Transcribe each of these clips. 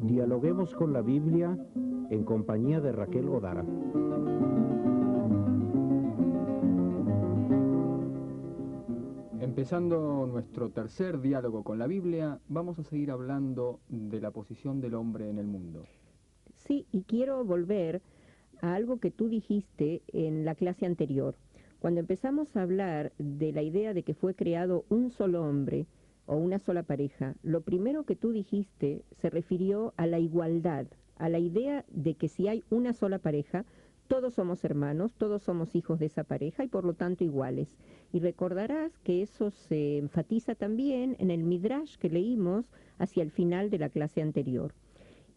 Dialoguemos con la Biblia en compañía de Raquel Godara. Empezando nuestro tercer diálogo con la Biblia, vamos a seguir hablando de la posición del hombre en el mundo. Sí, y quiero volver a algo que tú dijiste en la clase anterior. Cuando empezamos a hablar de la idea de que fue creado un solo hombre o una sola pareja, lo primero que tú dijiste se refirió a la igualdad, a la idea de que si hay una sola pareja, todos somos hermanos, todos somos hijos de esa pareja y por lo tanto iguales. Y recordarás que eso se enfatiza también en el Midrash que leímos hacia el final de la clase anterior.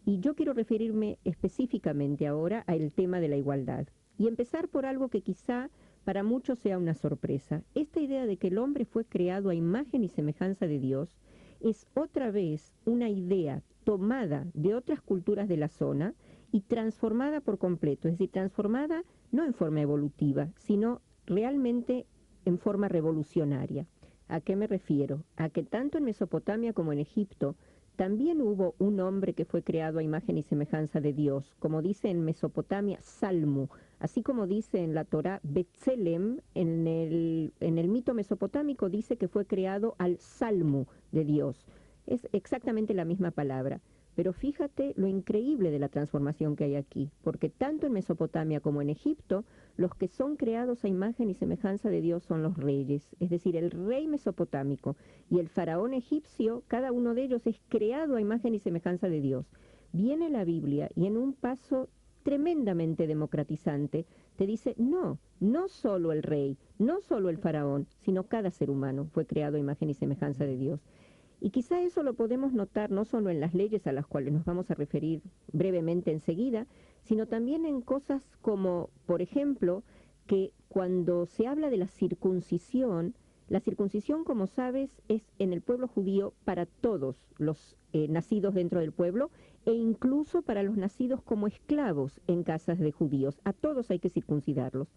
Y yo quiero referirme específicamente ahora al tema de la igualdad y empezar por algo que quizá para muchos sea una sorpresa. Esta idea de que el hombre fue creado a imagen y semejanza de Dios es otra vez una idea tomada de otras culturas de la zona y transformada por completo, es decir, transformada no en forma evolutiva, sino realmente en forma revolucionaria. ¿A qué me refiero? A que tanto en Mesopotamia como en Egipto también hubo un hombre que fue creado a imagen y semejanza de Dios, como dice en Mesopotamia, Salmu, así como dice en la Torá, Betselem, en el mito mesopotámico dice que fue creado al Salmu de Dios. Es exactamente la misma palabra. Pero fíjate lo increíble de la transformación que hay aquí, porque tanto en Mesopotamia como en Egipto, los que son creados a imagen y semejanza de Dios son los reyes, es decir, el rey mesopotámico y el faraón egipcio, cada uno de ellos es creado a imagen y semejanza de Dios. Viene la Biblia y en un paso tremendamente democratizante te dice, no, no solo el rey, no solo el faraón, sino cada ser humano fue creado a imagen y semejanza de Dios. Y quizá eso lo podemos notar no solo en las leyes a las cuales nos vamos a referir brevemente enseguida, sino también en cosas como, por ejemplo, que cuando se habla de la circuncisión, como sabes, es en el pueblo judío para todos los nacidos dentro del pueblo e incluso para los nacidos como esclavos en casas de judíos. A todos hay que circuncidarlos.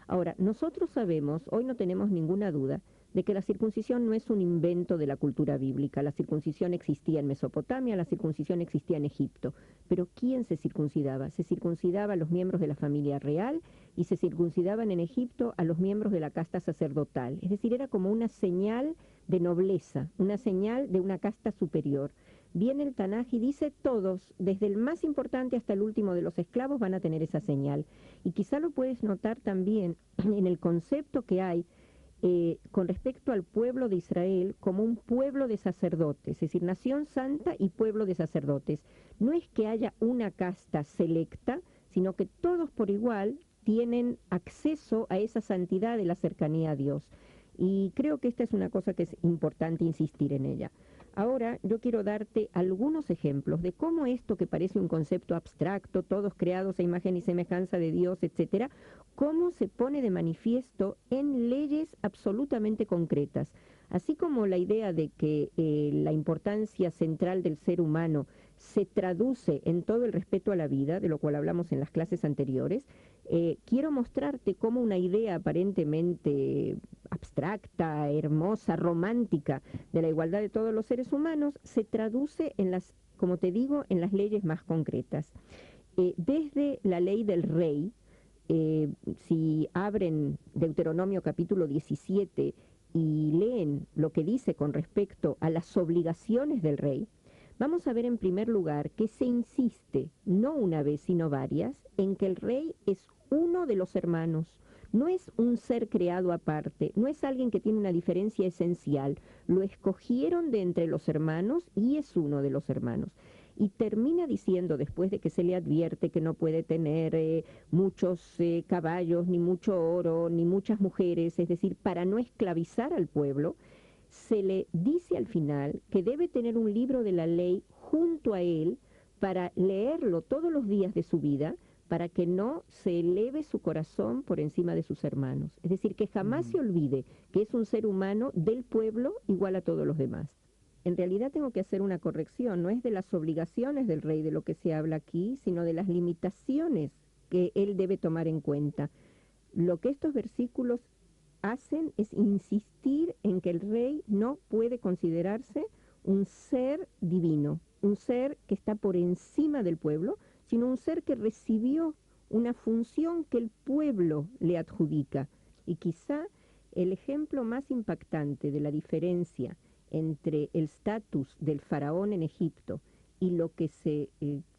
Ahora, nosotros sabemos, hoy no tenemos ninguna duda, de que la circuncisión no es un invento de la cultura bíblica. La circuncisión existía en Mesopotamia, la circuncisión existía en Egipto. Pero ¿quién se circuncidaba? Se circuncidaba a los miembros de la familia real y se circuncidaban en Egipto a los miembros de la casta sacerdotal. Es decir, era como una señal de nobleza, una señal de una casta superior. Viene el Tanaj y dice todos, desde el más importante hasta el último de los esclavos, van a tener esa señal. Y quizá lo puedes notar también en el concepto que hay con respecto al pueblo de Israel como un pueblo de sacerdotes, es decir, nación santa y pueblo de sacerdotes. No es que haya una casta selecta, sino que todos por igual tienen acceso a esa santidad de la cercanía a Dios. Y creo que esta es una cosa que es importante insistir en ella. Ahora yo quiero darte algunos ejemplos de cómo esto que parece un concepto abstracto, todos creados a imagen y semejanza de Dios, etcétera, cómo se pone de manifiesto en leyes absolutamente concretas. Así como la idea de que la importancia central del ser humano se traduce en todo el respeto a la vida, de lo cual hablamos en las clases anteriores, quiero mostrarte cómo una idea aparentemente abstracta, hermosa, romántica de la igualdad de todos los seres humanos se traduce en las, como te digo, en las leyes más concretas. Desde la ley del rey, si abren Deuteronomio capítulo 17 y leen lo que dice con respecto a las obligaciones del rey, vamos a ver en primer lugar que se insiste, no una vez sino varias, en que el rey es uno de los hermanos, no es un ser creado aparte, no es alguien que tiene una diferencia esencial, lo escogieron de entre los hermanos y es uno de los hermanos. Y termina diciendo, después de que se le advierte que no puede tener muchos caballos, ni mucho oro, ni muchas mujeres, es decir, para no esclavizar al pueblo, se le dice al final que debe tener un libro de la ley junto a él para leerlo todos los días de su vida, para que no se eleve su corazón por encima de sus hermanos. Es decir, que jamás se olvide que es un ser humano del pueblo igual a todos los demás. En realidad tengo que hacer una corrección, no es de las obligaciones del rey de lo que se habla aquí, sino de las limitaciones que él debe tomar en cuenta. Lo que estos versículos hacen es insistir en que el rey no puede considerarse un ser divino, un ser que está por encima del pueblo, sino un ser que recibió una función que el pueblo le adjudica. Y quizá el ejemplo más impactante de la diferencia entre el estatus del faraón en Egipto y lo que se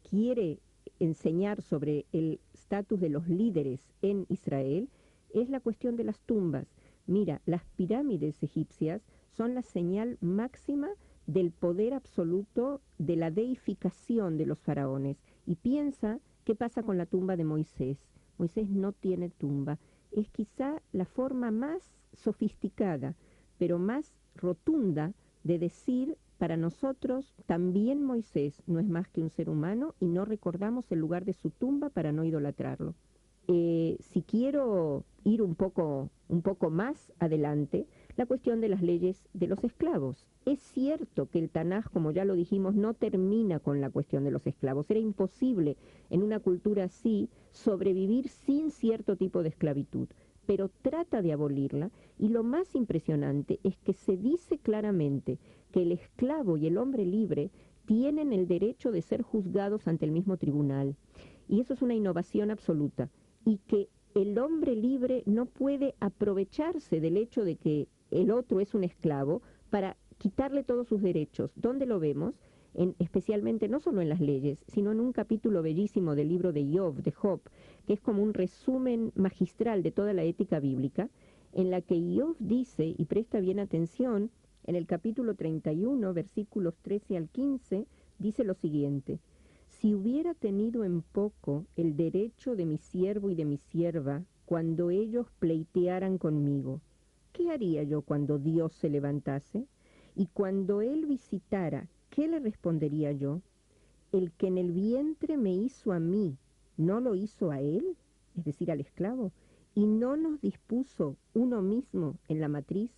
quiere enseñar sobre el estatus de los líderes en Israel es la cuestión de las tumbas. Mira, las pirámides egipcias son la señal máxima del poder absoluto de la deificación de los faraones. Y piensa qué pasa con la tumba de Moisés. Moisés no tiene tumba. Es quizá la forma más sofisticada, pero más rotunda de decir, para nosotros también Moisés no es más que un ser humano y no recordamos el lugar de su tumba para no idolatrarlo. Si quiero ir un poco más adelante, la cuestión de las leyes de los esclavos. Es cierto que el Tanaj, como ya lo dijimos, no termina con la cuestión de los esclavos. Era imposible en una cultura así sobrevivir sin cierto tipo de esclavitud, pero trata de abolirla, y lo más impresionante es que se dice claramente que el esclavo y el hombre libre tienen el derecho de ser juzgados ante el mismo tribunal. Y eso es una innovación absoluta. Y que el hombre libre no puede aprovecharse del hecho de que el otro es un esclavo para quitarle todos sus derechos. ¿Dónde lo vemos? Especialmente no solo en las leyes, sino en un capítulo bellísimo del libro de Job, que es como un resumen magistral de toda la ética bíblica, en la que Job dice, y presta bien atención, en el capítulo 31, versículos 13 al 15, dice lo siguiente: si hubiera tenido en poco el derecho de mi siervo y de mi sierva cuando ellos pleitearan conmigo, ¿qué haría yo cuando Dios se levantase? Y cuando Él visitara, ¿qué le respondería yo? El que en el vientre me hizo a mí, ¿no lo hizo a Él? Es decir, al esclavo. ¿Y no nos dispuso uno mismo en la matriz?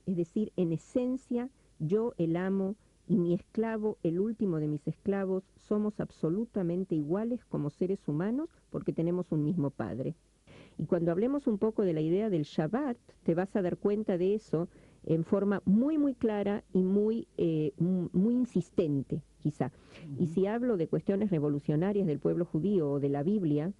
Es decir, en esencia, yo el amo y mi esclavo, el último de mis esclavos, somos absolutamente iguales como seres humanos porque tenemos un mismo Padre. Y cuando hablemos un poco de la idea del Shabbat, te vas a dar cuenta de eso en forma muy, muy clara y muy insistente, quizá. Y si hablo de cuestiones revolucionarias del pueblo judío o de la Biblia,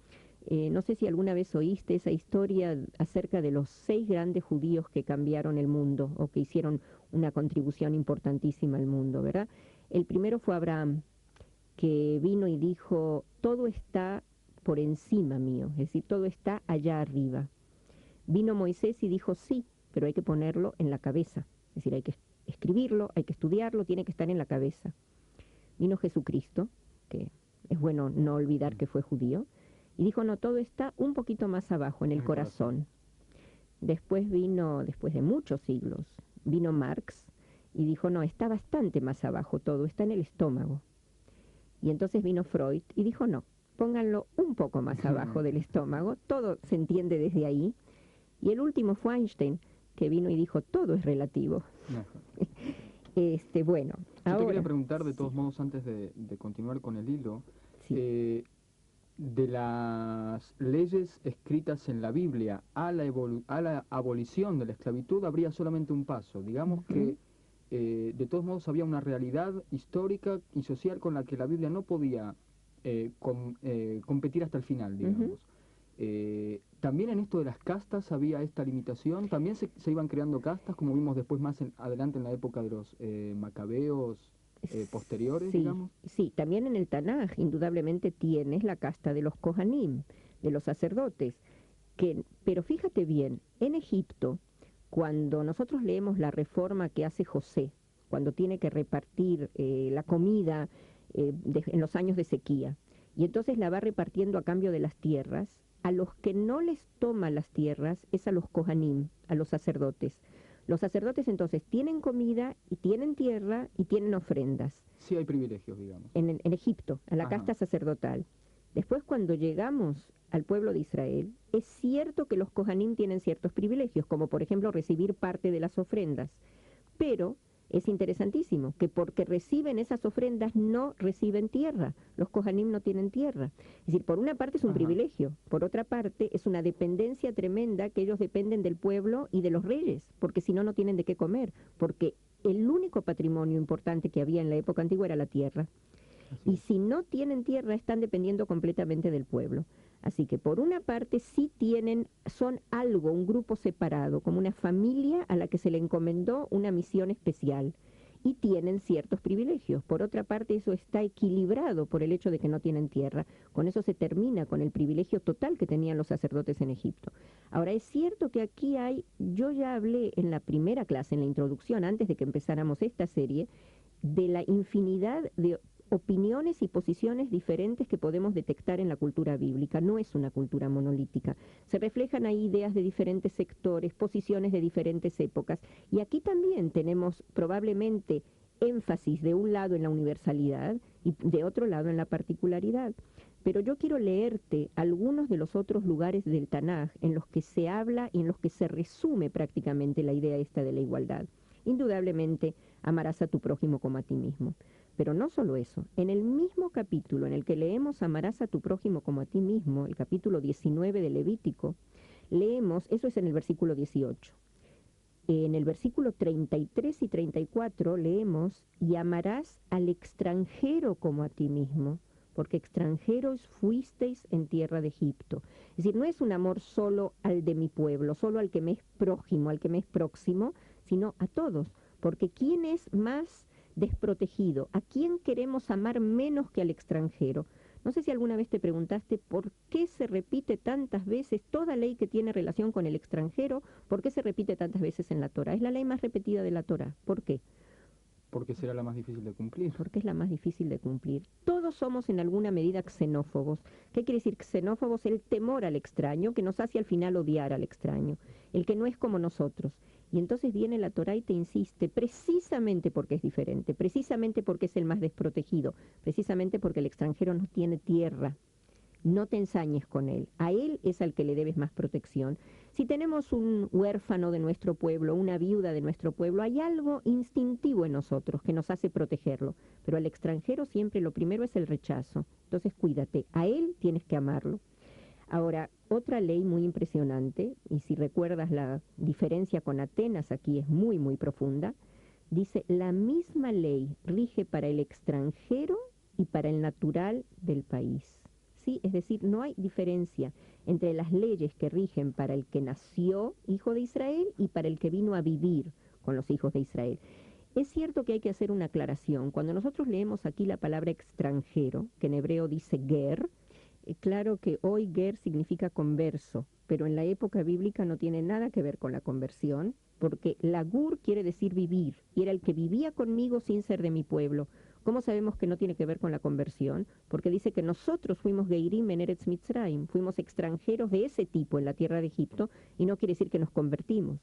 no sé si alguna vez oíste esa historia acerca de los 6 grandes judíos que cambiaron el mundo o que hicieron una contribución importantísima al mundo, ¿verdad? El primero fue Abraham, que vino y dijo, todo está por encima mío, es decir, todo está allá arriba. Vino Moisés y dijo, sí, pero hay que ponerlo en la cabeza, es decir, hay que escribirlo, hay que estudiarlo, tiene que estar en la cabeza. Vino Jesucristo, que es bueno no olvidar que fue judío, y dijo, no, todo está un poquito más abajo, en el corazón. Después vino, después de muchos siglos, vino Marx y dijo, no, está bastante más abajo todo, está en el estómago. Y entonces vino Freud y dijo, no, pónganlo un poco más abajo del estómago, todo se entiende desde ahí. Y el último fue Einstein, que vino y dijo, todo es relativo. Bueno, yo ahora, te quería preguntar, de todos modos, antes de continuar con el hilo, sí. De las leyes escritas en la Biblia a la abolición de la esclavitud habría solamente un paso. Digamos que de todos modos había una realidad histórica y social con la que la Biblia no podía competir hasta el final, digamos. También en esto de las castas había esta limitación. También se iban creando castas, como vimos después más adelante en la época de los macabeos posteriores, sí, digamos. Sí, también en el Tanaj indudablemente tienes la casta de los Kohanim, de los sacerdotes, pero fíjate bien, en Egipto, cuando nosotros leemos la reforma que hace José, cuando tiene que repartir la comida en los años de sequía, y entonces la va repartiendo a cambio de las tierras, a los que no les toma las tierras es a los Kohanim, a los sacerdotes. Los sacerdotes entonces tienen comida y tienen tierra y tienen ofrendas. Sí hay privilegios, digamos. En Egipto, a la casta sacerdotal. Después, cuando llegamos al pueblo de Israel, es cierto que los Kohanim tienen ciertos privilegios, como por ejemplo recibir parte de las ofrendas, pero Es interesantísimo que porque reciben esas ofrendas no reciben tierra. Los Kohanim no tienen tierra. Es decir, por una parte es un Ajá. privilegio, por otra parte es una dependencia tremenda que ellos dependen del pueblo y de los reyes, porque si no, no tienen de qué comer, porque el único patrimonio importante que había en la época antigua era la tierra. Así Y es. si no tienen tierra, están dependiendo completamente del pueblo. Así que por una parte sí son algo, un grupo separado, como una familia a la que se le encomendó una misión especial. Y tienen ciertos privilegios. Por otra parte, eso está equilibrado por el hecho de que no tienen tierra. Con eso se termina con el privilegio total que tenían los sacerdotes en Egipto. Ahora, es cierto que aquí yo ya hablé en la primera clase, en la introducción, antes de que empezáramos esta serie, de la infinidad de opiniones y posiciones diferentes que podemos detectar en la cultura bíblica. No es una cultura monolítica. Se reflejan ahí ideas de diferentes sectores, posiciones de diferentes épocas. Y aquí también tenemos probablemente énfasis de un lado en la universalidad y de otro lado en la particularidad. Pero yo quiero leerte algunos de los otros lugares del Tanaj en los que se habla y en los que se resume prácticamente la idea esta de la igualdad. Indudablemente, amarás a tu prójimo como a ti mismo. Pero no solo eso, en el mismo capítulo en el que leemos amarás a tu prójimo como a ti mismo, el capítulo 19 de Levítico, leemos, eso es en el versículo 18. En el versículo 33 y 34 leemos, y amarás al extranjero como a ti mismo, porque extranjeros fuisteis en tierra de Egipto. Es decir, no es un amor solo al de mi pueblo, solo al que me es prójimo, al que me es próximo, sino a todos, porque ¿quién es más desprotegido? ¿A quién queremos amar menos que al extranjero? No sé si alguna vez te preguntaste por qué se repite tantas veces toda ley que tiene relación con el extranjero, por qué se repite tantas veces en la Torá. Es la ley más repetida de la Torá. ¿Por qué? Porque será la más difícil de cumplir. Porque es la más difícil de cumplir. Todos somos en alguna medida xenófobos. ¿Qué quiere decir xenófobos? El temor al extraño, que nos hace al final odiar al extraño, el que no es como nosotros. Y entonces viene la Torá y te insiste, precisamente porque es diferente, precisamente porque es el más desprotegido, precisamente porque el extranjero no tiene tierra. No te ensañes con él. A él es al que le debes más protección. Si tenemos un huérfano de nuestro pueblo, una viuda de nuestro pueblo, hay algo instintivo en nosotros que nos hace protegerlo. Pero al extranjero siempre lo primero es el rechazo. Entonces cuídate. A él tienes que amarlo. Ahora, otra ley muy impresionante, y si recuerdas la diferencia con Atenas, aquí es muy, muy profunda, dice, la misma ley rige para el extranjero y para el natural del país. ¿Sí? Es decir, no hay diferencia entre las leyes que rigen para el que nació hijo de Israel y para el que vino a vivir con los hijos de Israel. Es cierto que hay que hacer una aclaración. Cuando nosotros leemos aquí la palabra extranjero, que en hebreo dice ger, claro que hoy ger significa converso, pero en la época bíblica no tiene nada que ver con la conversión, porque lagur quiere decir vivir, y era el que vivía conmigo sin ser de mi pueblo. ¿Cómo sabemos que no tiene que ver con la conversión? Porque dice que nosotros fuimos geirim en Eretz Mitzrayim, fuimos extranjeros de ese tipo en la tierra de Egipto, y no quiere decir que nos convertimos.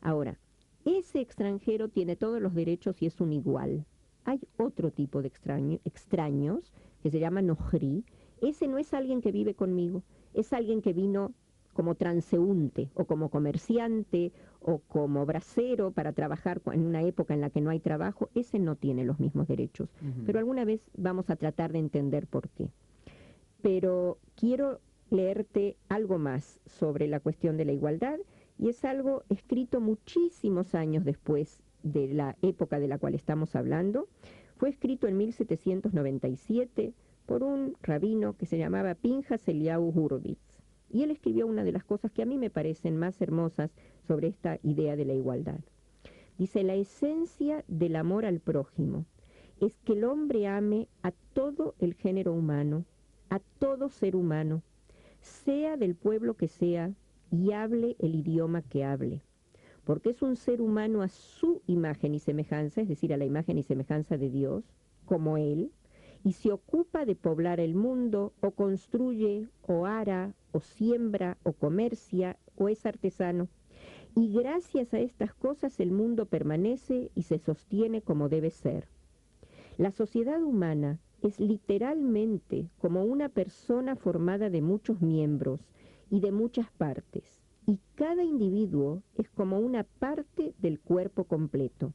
Ahora, ese extranjero tiene todos los derechos y es un igual. Hay otro tipo de extraños que se llama nohri. Ese no es alguien que vive conmigo, es alguien que vino como transeúnte o como comerciante o como bracero para trabajar en una época en la que no hay trabajo. Ese no tiene los mismos derechos. Pero alguna vez vamos a tratar de entender por qué. Pero quiero leerte algo más sobre la cuestión de la igualdad, y es algo escrito muchísimos años después de la época de la cual estamos hablando. Fue escrito en 1797 por un rabino que se llamaba Pinjas Eliyahu Horovitz. Y él escribió una de las cosas que a mí me parecen más hermosas sobre esta idea de la igualdad. Dice, la esencia del amor al prójimo es que el hombre ame a todo el género humano, a todo ser humano, sea del pueblo que sea y hable el idioma que hable, porque es un ser humano a su imagen y semejanza, es decir, a la imagen y semejanza de Dios, como él, y se ocupa de poblar el mundo, o construye, o ara, o siembra, o comercia, o es artesano. Y gracias a estas cosas el mundo permanece y se sostiene como debe ser. La sociedad humana es literalmente como una persona formada de muchos miembros y de muchas partes, y cada individuo es como una parte del cuerpo completo.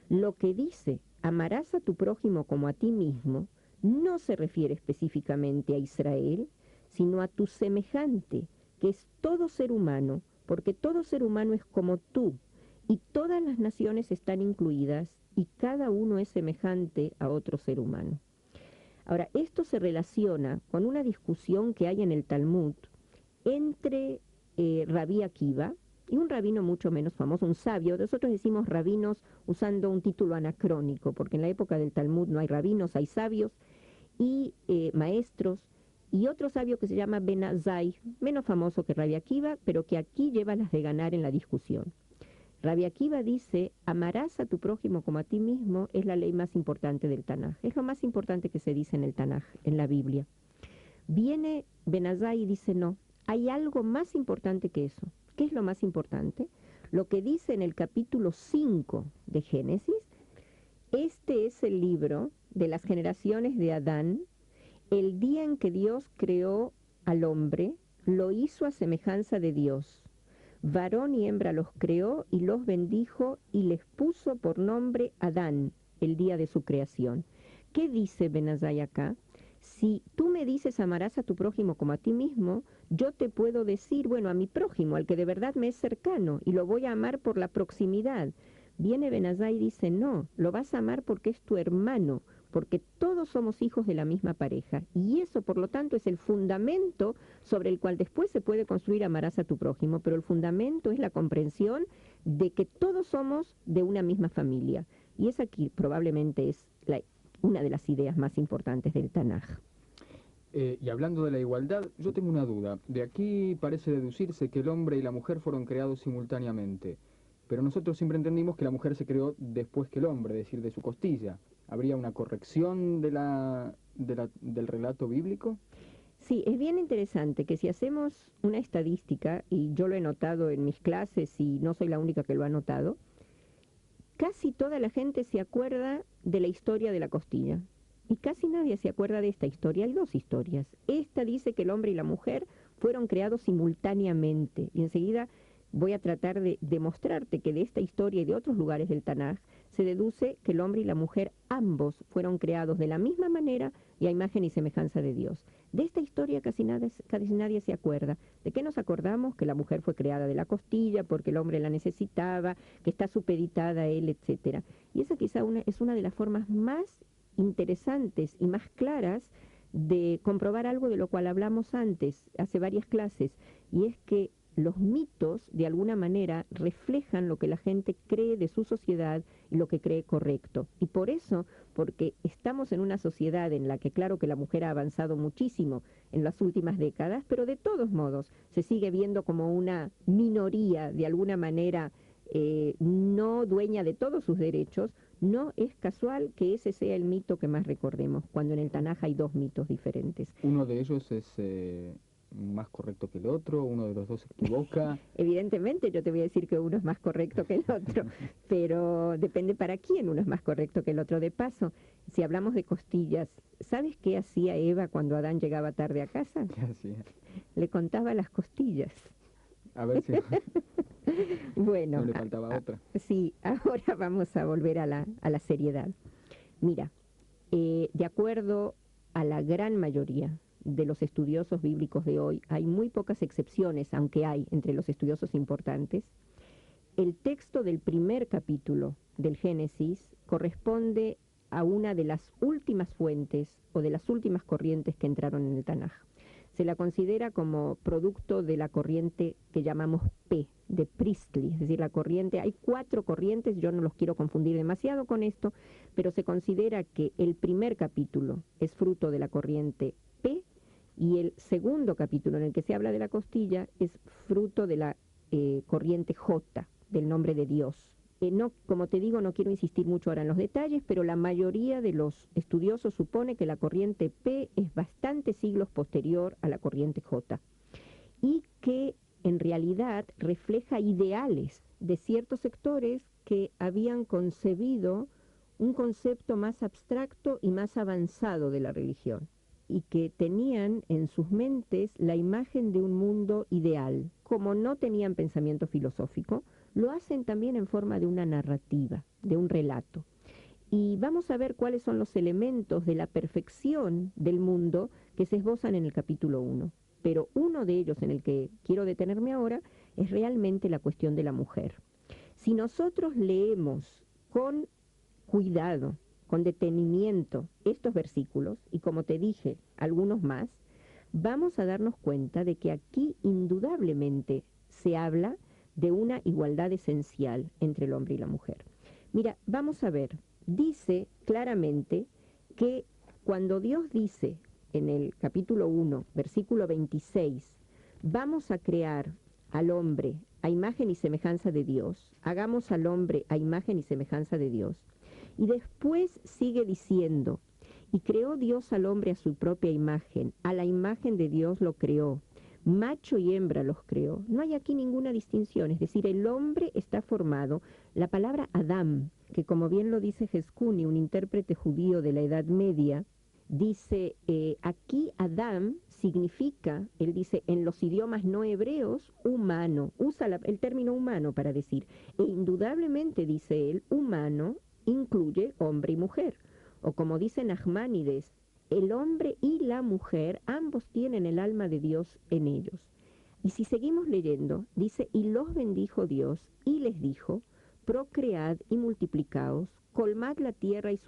Lo que dice, amarás a tu prójimo como a ti mismo, no se refiere específicamente a Israel, sino a tu semejante, que es todo ser humano, porque todo ser humano es como tú, y todas las naciones están incluidas, y cada uno es semejante a otro ser humano. Ahora, esto se relaciona con una discusión que hay en el Talmud entre Rabí Akiva y un rabino mucho menos famoso, un sabio. Nosotros decimos rabinos usando un título anacrónico, porque en la época del Talmud no hay rabinos, hay sabios y maestros, y otro sabio que se llama Ben Azai, menos famoso que Rabí Akiva, pero que aquí lleva las de ganar en la discusión. Rabí Akiva dice, amarás a tu prójimo como a ti mismo, es la ley más importante del Tanaj. Es lo más importante que se dice en el Tanaj, en la Biblia. Viene Ben Azai y dice, no, hay algo más importante que eso. ¿Qué es lo más importante? Lo que dice en el capítulo 5 de Génesis, este es el libro de las generaciones de Adán, el día en que Dios creó al hombre, lo hizo a semejanza de Dios. Varón y hembra los creó y los bendijo y les puso por nombre Adán, el día de su creación. ¿Qué dice Ben Azai acá? Si tú me dices amarás a tu prójimo como a ti mismo, yo te puedo decir, bueno, a mi prójimo, al que de verdad me es cercano, y lo voy a amar por la proximidad. Viene Ben Azai y dice, no, lo vas a amar porque es tu hermano, porque todos somos hijos de la misma pareja. Y eso, por lo tanto, es el fundamento sobre el cual después se puede construir amarás a tu prójimo, pero el fundamento es la comprensión de que todos somos de una misma familia. Y esa aquí probablemente es una de las ideas más importantes del Tanaj. Y hablando de la igualdad, yo tengo una duda. De aquí parece deducirse que el hombre y la mujer fueron creados simultáneamente, pero nosotros siempre entendimos que la mujer se creó después que el hombre, es decir, de su costilla. ¿Habría una corrección del relato bíblico? Sí, es bien interesante que si hacemos una estadística, y yo lo he notado en mis clases y no soy la única que lo ha notado, casi toda la gente se acuerda de la historia de la costilla. Y casi nadie se acuerda de esta historia. Hay dos historias. Esta dice que el hombre y la mujer fueron creados simultáneamente. Y enseguida voy a tratar de demostrarte que de esta historia y de otros lugares del Tanaj se deduce que el hombre y la mujer ambos fueron creados de la misma manera y a imagen y semejanza de Dios. De esta historia casi nadie se acuerda. ¿De qué nos acordamos? Que la mujer fue creada de la costilla porque el hombre la necesitaba, que está supeditada a él, etc. Y esa quizá es una de las formas más interesantes y más claras de comprobar algo de lo cual hablamos antes, hace varias clases, y es que los mitos, de alguna manera, reflejan lo que la gente cree de su sociedad y lo que cree correcto. Y por eso, porque estamos en una sociedad en la que, claro que la mujer ha avanzado muchísimo en las últimas décadas, pero de todos modos se sigue viendo como una minoría, de alguna manera, no dueña de todos sus derechos. No es casual que ese sea el mito que más recordemos, cuando en el Tanaj hay dos mitos diferentes. Uno de ellos es más correcto que el otro, uno de los dos se equivoca. Evidentemente yo te voy a decir que uno es más correcto que el otro, pero depende para quién uno es más correcto que el otro. De paso, si hablamos de costillas, ¿sabes qué hacía Eva cuando Adán llegaba tarde a casa? ¿Qué hacía? Le contaba las costillas. A ver si Bueno, no le faltaba otra. Sí, ahora vamos a volver a la seriedad. Mira, de acuerdo a la gran mayoría de los estudiosos bíblicos de hoy, hay muy pocas excepciones, aunque hay entre los estudiosos importantes, el texto del primer capítulo del Génesis corresponde a una de las últimas fuentes o de las últimas corrientes que entraron en el Tanaj. Se la considera como producto de la corriente que llamamos P, de Priestley, es decir, la corriente, hay 4 corrientes, yo no los quiero confundir demasiado con esto, pero se considera que el primer capítulo es fruto de la corriente P y el segundo capítulo en el que se habla de la costilla es fruto de la corriente J, del nombre de Dios. No, como te digo, no quiero insistir mucho ahora en los detalles, pero la mayoría de los estudiosos supone que la corriente P es bastantes siglos posterior a la corriente J y que en realidad refleja ideales de ciertos sectores que habían concebido un concepto más abstracto y más avanzado de la religión y que tenían en sus mentes la imagen de un mundo ideal. Como no tenían pensamiento filosófico, lo hacen también en forma de una narrativa, de un relato. Y vamos a ver cuáles son los elementos de la perfección del mundo que se esbozan en el capítulo 1. Pero uno de ellos, en el que quiero detenerme ahora, es realmente la cuestión de la mujer. Si nosotros leemos con cuidado, con detenimiento estos versículos, y como te dije, algunos más, vamos a darnos cuenta de que aquí indudablemente se habla de una igualdad esencial entre el hombre y la mujer. Mira, vamos a ver, dice claramente que cuando Dios dice en el capítulo 1, versículo 26, vamos a crear al hombre a imagen y semejanza de Dios, hagamos al hombre a imagen y semejanza de Dios. Y después sigue diciendo, y creó Dios al hombre a su propia imagen, a la imagen de Dios lo creó, macho y hembra los creó. No hay aquí ninguna distinción, es decir, el hombre está formado. La palabra Adam, que como bien lo dice Jeskuni, un intérprete judío de la Edad Media, dice, aquí Adam significa, él dice, en los idiomas no hebreos, humano, usa el término humano para decir, e indudablemente, dice él, humano incluye hombre y mujer, o como dice Nachmanides, el hombre y la mujer, ambos tienen el alma de Dios en ellos. Y si seguimos leyendo, dice, y los bendijo Dios, y les dijo, procread y multiplicaos, colmad la tierra y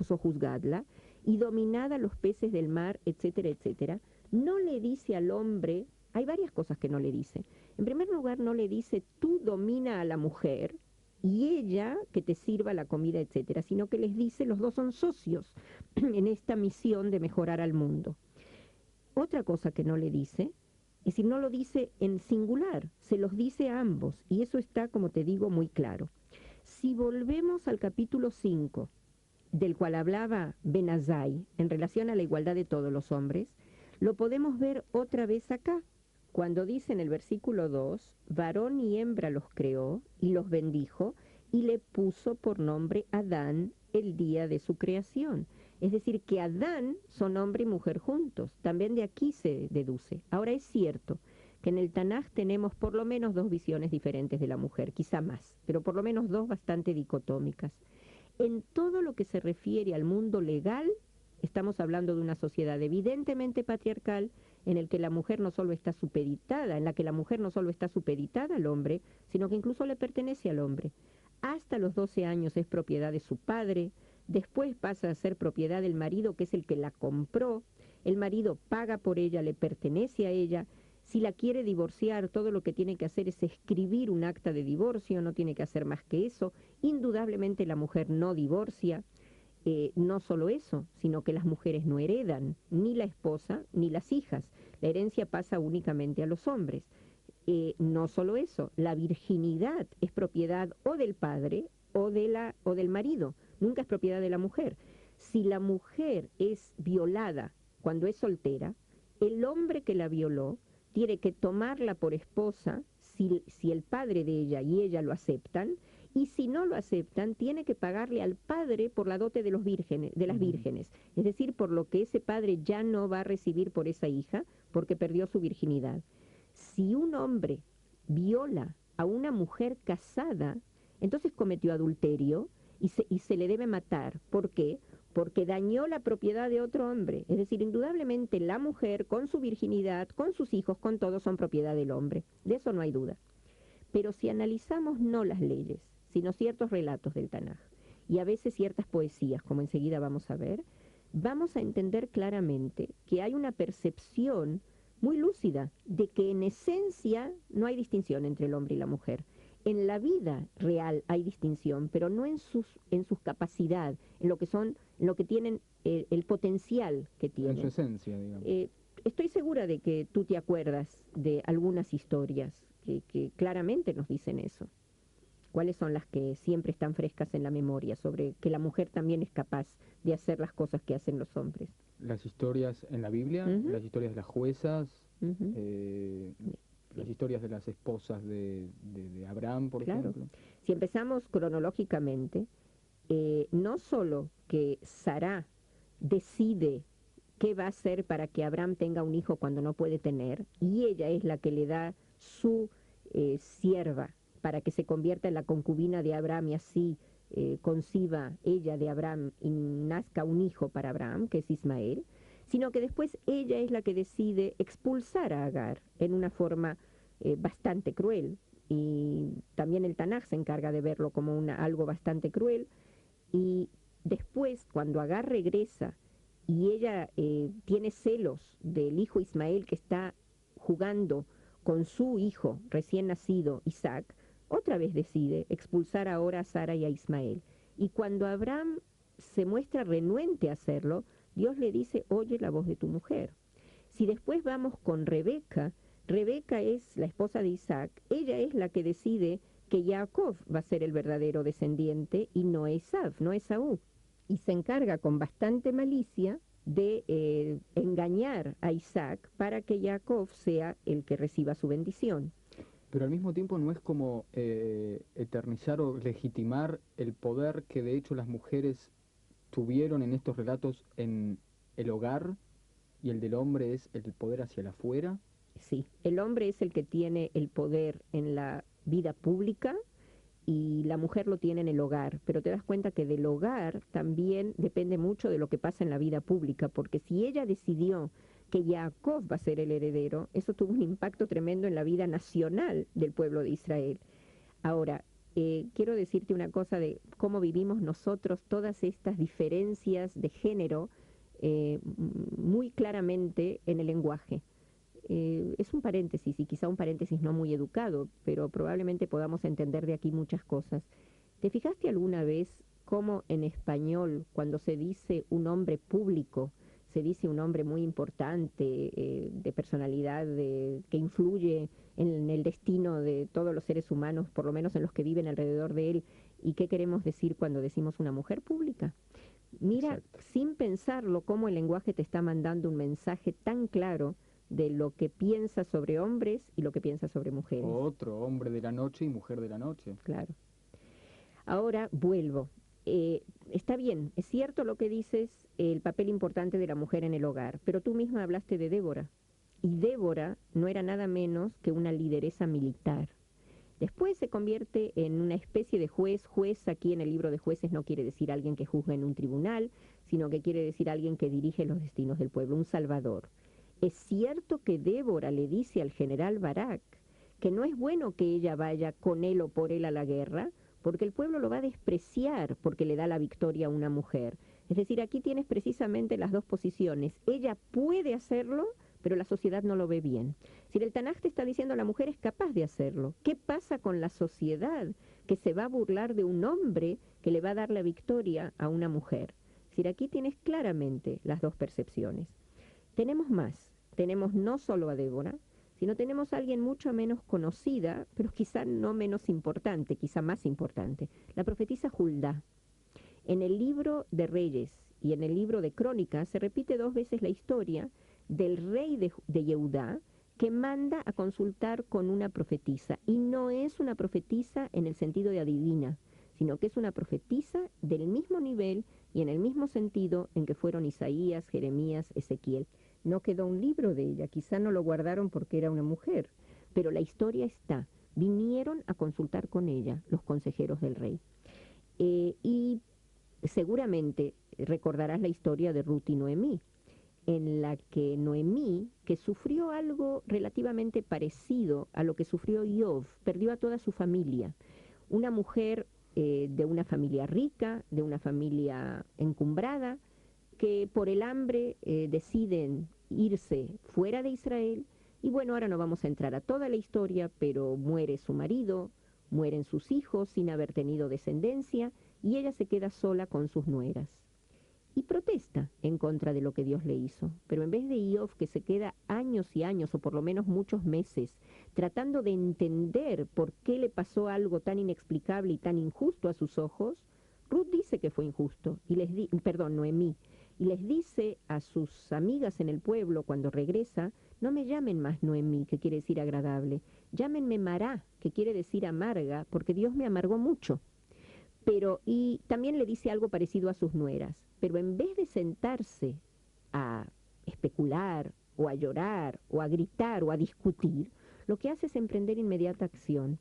sojuzgadla, y dominad a los peces del mar, etcétera, etcétera. No le dice al hombre, hay varias cosas que no le dice. En primer lugar, no le dice, tú domina a la mujer, y ella que te sirva la comida, etcétera, sino que les dice, los dos son socios en esta misión de mejorar al mundo. Otra cosa que no le dice, es decir, no lo dice en singular, se los dice a ambos, y eso está, como te digo, muy claro. Si volvemos al capítulo 5, del cual hablaba Ben Azai, en relación a la igualdad de todos los hombres, lo podemos ver otra vez acá, cuando dice en el versículo 2, varón y hembra los creó y los bendijo y le puso por nombre Adán el día de su creación. Es decir, que Adán son hombre y mujer juntos. También de aquí se deduce. Ahora es cierto que en el Tanaj tenemos por lo menos dos visiones diferentes de la mujer, quizá más, pero por lo menos dos bastante dicotómicas. En todo lo que se refiere al mundo legal, estamos hablando de una sociedad evidentemente patriarcal, en el que la mujer no solo está supeditada, en la que la mujer no solo está supeditada al hombre, sino que incluso le pertenece al hombre. Hasta los 12 años es propiedad de su padre, después pasa a ser propiedad del marido, que es el que la compró, el marido paga por ella, le pertenece a ella. Si la quiere divorciar, todo lo que tiene que hacer es escribir un acta de divorcio, no tiene que hacer más que eso. Indudablemente la mujer no divorcia. No solo eso, sino que las mujeres no heredan, ni la esposa ni las hijas. La herencia pasa únicamente a los hombres. No solo eso, la virginidad es propiedad o del padre o del marido, nunca es propiedad de la mujer. Si la mujer es violada cuando es soltera, el hombre que la violó tiene que tomarla por esposa si el padre de ella y ella lo aceptan, y si no lo aceptan, tiene que pagarle al padre por la dote de las vírgenes, es decir, por lo que ese padre ya no va a recibir por esa hija, porque perdió su virginidad. Si un hombre viola a una mujer casada, entonces cometió adulterio y se le debe matar. ¿Por qué? Porque dañó la propiedad de otro hombre. Es decir, indudablemente la mujer, con su virginidad, con sus hijos, con todo, son propiedad del hombre. De eso no hay duda. Pero si analizamos no las leyes, sino ciertos relatos del Tanaj, y a veces ciertas poesías, como enseguida vamos a ver, vamos a entender claramente que hay una percepción muy lúcida de que en esencia no hay distinción entre el hombre y la mujer. En la vida real hay distinción, pero no en sus capacidades, en lo que tienen, el potencial que tienen. En su esencia, digamos. Estoy segura de que tú te acuerdas de algunas historias que claramente nos dicen eso. ¿Cuáles son las que siempre están frescas en la memoria sobre que la mujer también es capaz de hacer las cosas que hacen los hombres? Las historias en la Biblia, las historias de las juezas, las historias de las esposas de Abraham, por ejemplo. Si empezamos cronológicamente, no solo que Sará decide qué va a hacer para que Abraham tenga un hijo cuando no puede tener, y ella es la que le da su sierva para que se convierta en la concubina de Abraham y así conciba ella de Abraham y nazca un hijo para Abraham, que es Ismael, sino que después ella es la que decide expulsar a Agar en una forma bastante cruel. Y también el Tanaj se encarga de verlo como algo bastante cruel. Y después, cuando Agar regresa y ella tiene celos del hijo Ismael que está jugando con su hijo recién nacido, Isaac, otra vez decide expulsar ahora a Sara y a Ismael. Y cuando Abraham se muestra renuente a hacerlo, Dios le dice, oye la voz de tu mujer. Si después vamos con Rebeca, Rebeca es la esposa de Isaac, ella es la que decide que Jacob va a ser el verdadero descendiente y no Esaú, no Esaú. Y se encarga con bastante malicia de engañar a Isaac para que Jacob sea el que reciba su bendición. Pero al mismo tiempo no es como eternizar o legitimar el poder que de hecho las mujeres tuvieron en estos relatos en el hogar, y el del hombre es el poder hacia el afuera. Sí, el hombre es el que tiene el poder en la vida pública y la mujer lo tiene en el hogar, pero te das cuenta que del hogar también depende mucho de lo que pasa en la vida pública, porque si ella decidió que Jacob va a ser el heredero, eso tuvo un impacto tremendo en la vida nacional del pueblo de Israel. Ahora, quiero decirte una cosa de cómo vivimos nosotros todas estas diferencias de género muy claramente en el lenguaje. Es un paréntesis, y quizá un paréntesis no muy educado, pero probablemente podamos entender de aquí muchas cosas. ¿Te fijaste alguna vez cómo en español, cuando se dice un hombre público, se dice un hombre muy importante, de personalidad, que influye en el destino de todos los seres humanos, por lo menos en los que viven alrededor de él? ¿Y qué queremos decir cuando decimos una mujer pública? Mira, Exacto. sin pensarlo, cómo el lenguaje te está mandando un mensaje tan claro de lo que piensa sobre hombres y lo que piensa sobre mujeres. Otro hombre de la noche y mujer de la noche. Claro. Ahora vuelvo. Está bien, es cierto lo que dices, el papel importante de la mujer en el hogar, pero tú misma hablaste de Débora. Y Débora no era nada menos que una lideresa militar. Después se convierte en una especie de juez. Juez aquí en el libro de Jueces no quiere decir alguien que juzga en un tribunal, sino que quiere decir alguien que dirige los destinos del pueblo, un salvador. Es cierto que Débora le dice al general Barak que no es bueno que ella vaya con él o por él a la guerra, porque el pueblo lo va a despreciar porque le da la victoria a una mujer. Es decir, aquí tienes precisamente las dos posiciones. Ella puede hacerlo, pero la sociedad no lo ve bien. Si el Tanaj te está diciendo la mujer es capaz de hacerlo, ¿qué pasa con la sociedad que se va a burlar de un hombre que le va a dar la victoria a una mujer? Es decir, aquí tienes claramente las dos percepciones. Tenemos más, tenemos no solo a Débora, sino tenemos a alguien mucho menos conocida, pero quizá no menos importante, quizá más importante, la profetisa Juldá. En el libro de Reyes y en el libro de Crónicas se repite 2 veces la historia del rey de Yehudá que manda a consultar con una profetisa, y no es una profetisa en el sentido de adivina, sino que es una profetisa del mismo nivel y en el mismo sentido en que fueron Isaías, Jeremías, Ezequiel. No quedó un libro de ella, quizá no lo guardaron porque era una mujer, pero la historia está. Vinieron a consultar con ella los consejeros del rey. Y seguramente recordarás la historia de Ruth y Noemí, en la que Noemí, que sufrió algo relativamente parecido a lo que sufrió Job, perdió a toda su familia. Una mujer de una familia rica, de una familia encumbrada, que por el hambre deciden irse fuera de Israel. Y bueno, ahora no vamos a entrar a toda la historia, pero muere su marido, mueren sus hijos sin haber tenido descendencia, y ella se queda sola con sus nueras. Y protesta en contra de lo que Dios le hizo. Pero en vez de Job, que se queda años y años, o por lo menos muchos meses, tratando de entender por qué le pasó algo tan inexplicable y tan injusto a sus ojos, Ruth dice que fue injusto, y Noemí, y les dice a sus amigas en el pueblo cuando regresa, no me llamen más Noemí, que quiere decir agradable, llámenme Mará, que quiere decir amarga, porque Dios me amargó mucho. Y también le dice algo parecido a sus nueras, pero en vez de sentarse a especular, o a llorar, o a gritar, o a discutir, lo que hace es emprender inmediata acción.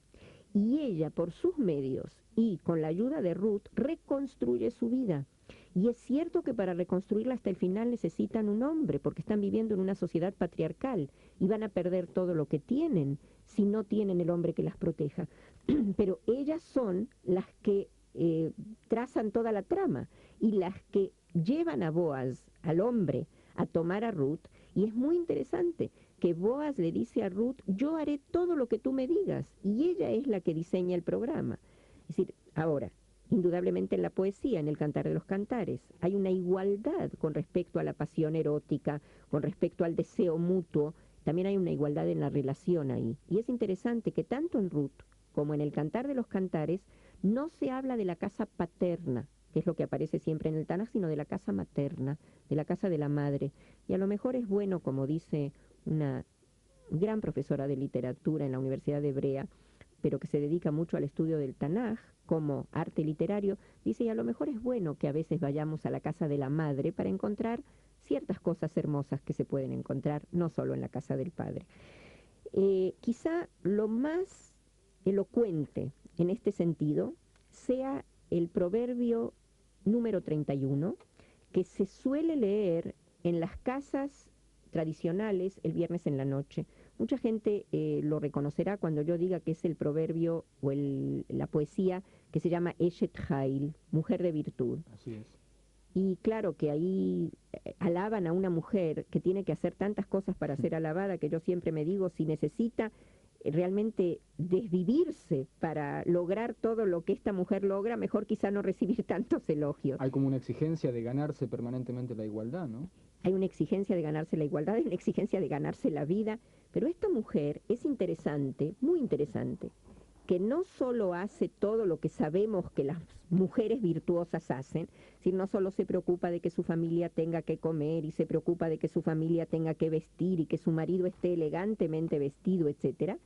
y ella, por sus medios y con la ayuda de Ruth, reconstruye su vida. Y es cierto que para reconstruirla hasta el final necesitan un hombre, porque están viviendo en una sociedad patriarcal y van a perder todo lo que tienen si no tienen el hombre que las proteja. Pero ellas son las que trazan toda la trama y las que llevan a Boaz, al hombre, a tomar a Ruth. Y es muy interesante que Boaz le dice a Ruth, yo haré todo lo que tú me digas, y ella es la que diseña el programa. Es decir, ahora, indudablemente en la poesía, en el Cantar de los Cantares, hay una igualdad con respecto a la pasión erótica, con respecto al deseo mutuo, también hay una igualdad en la relación ahí. Y es interesante que tanto en Ruth como en el Cantar de los Cantares no se habla de la casa paterna, que es lo que aparece siempre en el Tanaj, sino de la casa materna, de la casa de la madre. Y a lo mejor es bueno, como dice una gran profesora de literatura en la Universidad de Hebrea, pero que se dedica mucho al estudio del Tanaj como arte literario, dice, y a lo mejor es bueno que a veces vayamos a la casa de la madre para encontrar ciertas cosas hermosas que se pueden encontrar, no solo en la casa del padre. Quizá lo más elocuente en este sentido sea el proverbio número 31, que se suele leer en las casas tradicionales el viernes en la noche. Mucha gente lo reconocerá cuando yo diga que es el proverbio o la poesía que se llama Eshet Hail, mujer de virtud. Así es. Y claro que ahí alaban a una mujer que tiene que hacer tantas cosas para ser alabada, que yo siempre me digo, si necesita realmente desvivirse para lograr todo lo que esta mujer logra, mejor quizá no recibir tantos elogios. Hay como una exigencia de ganarse permanentemente la igualdad, ¿no? Hay una exigencia de ganarse la igualdad, hay una exigencia de ganarse la vida, pero esta mujer es interesante, muy interesante, que no solo hace todo lo que sabemos que las mujeres virtuosas hacen, sino no solo se preocupa de que su familia tenga que comer y se preocupa de que su familia tenga que vestir y que su marido esté elegantemente vestido, etcétera,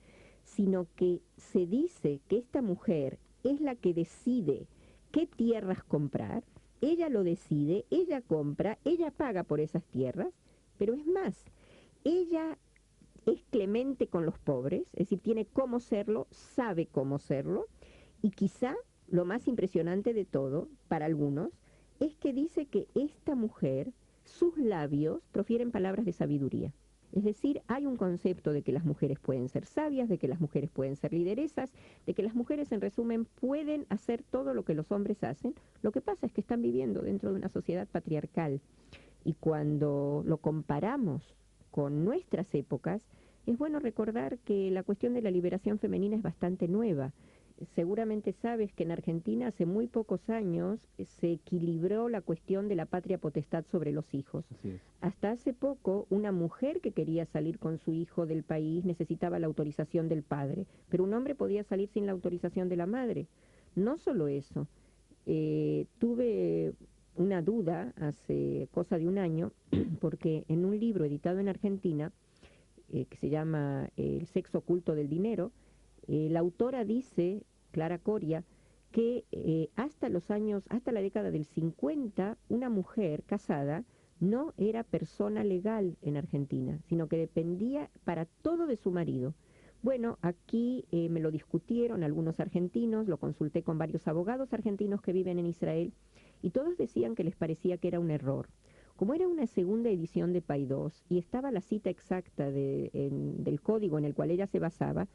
sino que se dice que esta mujer es la que decide qué tierras comprar, ella lo decide, ella compra, ella paga por esas tierras, pero es más, ella es clemente con los pobres, es decir, tiene cómo serlo, sabe cómo serlo, y quizá lo más impresionante de todo, para algunos, es que dice que esta mujer, sus labios profieren palabras de sabiduría. Es decir, hay un concepto de que las mujeres pueden ser sabias, de que las mujeres pueden ser lideresas, de que las mujeres, en resumen, pueden hacer todo lo que los hombres hacen. Lo que pasa es que están viviendo dentro de una sociedad patriarcal. Y cuando lo comparamos con nuestras épocas, es bueno recordar que la cuestión de la liberación femenina es bastante nueva. Seguramente sabes que en Argentina hace muy pocos años se equilibró la cuestión de la patria potestad sobre los hijos. Así es. Hasta hace poco, una mujer que quería salir con su hijo del país necesitaba la autorización del padre, pero un hombre podía salir sin la autorización de la madre. No solo eso, tuve una duda hace cosa de un año, porque en un libro editado en Argentina, que se llama El sexo oculto del dinero, la autora dice, Clara Coria, que hasta la década del 50, una mujer casada no era persona legal en Argentina, sino que dependía para todo de su marido. Bueno, aquí me lo discutieron algunos argentinos, lo consulté con varios abogados argentinos que viven en Israel, y todos decían que les parecía que era un error. Como era una segunda edición de Paidós y estaba la cita exacta del código en el cual ella se basaba,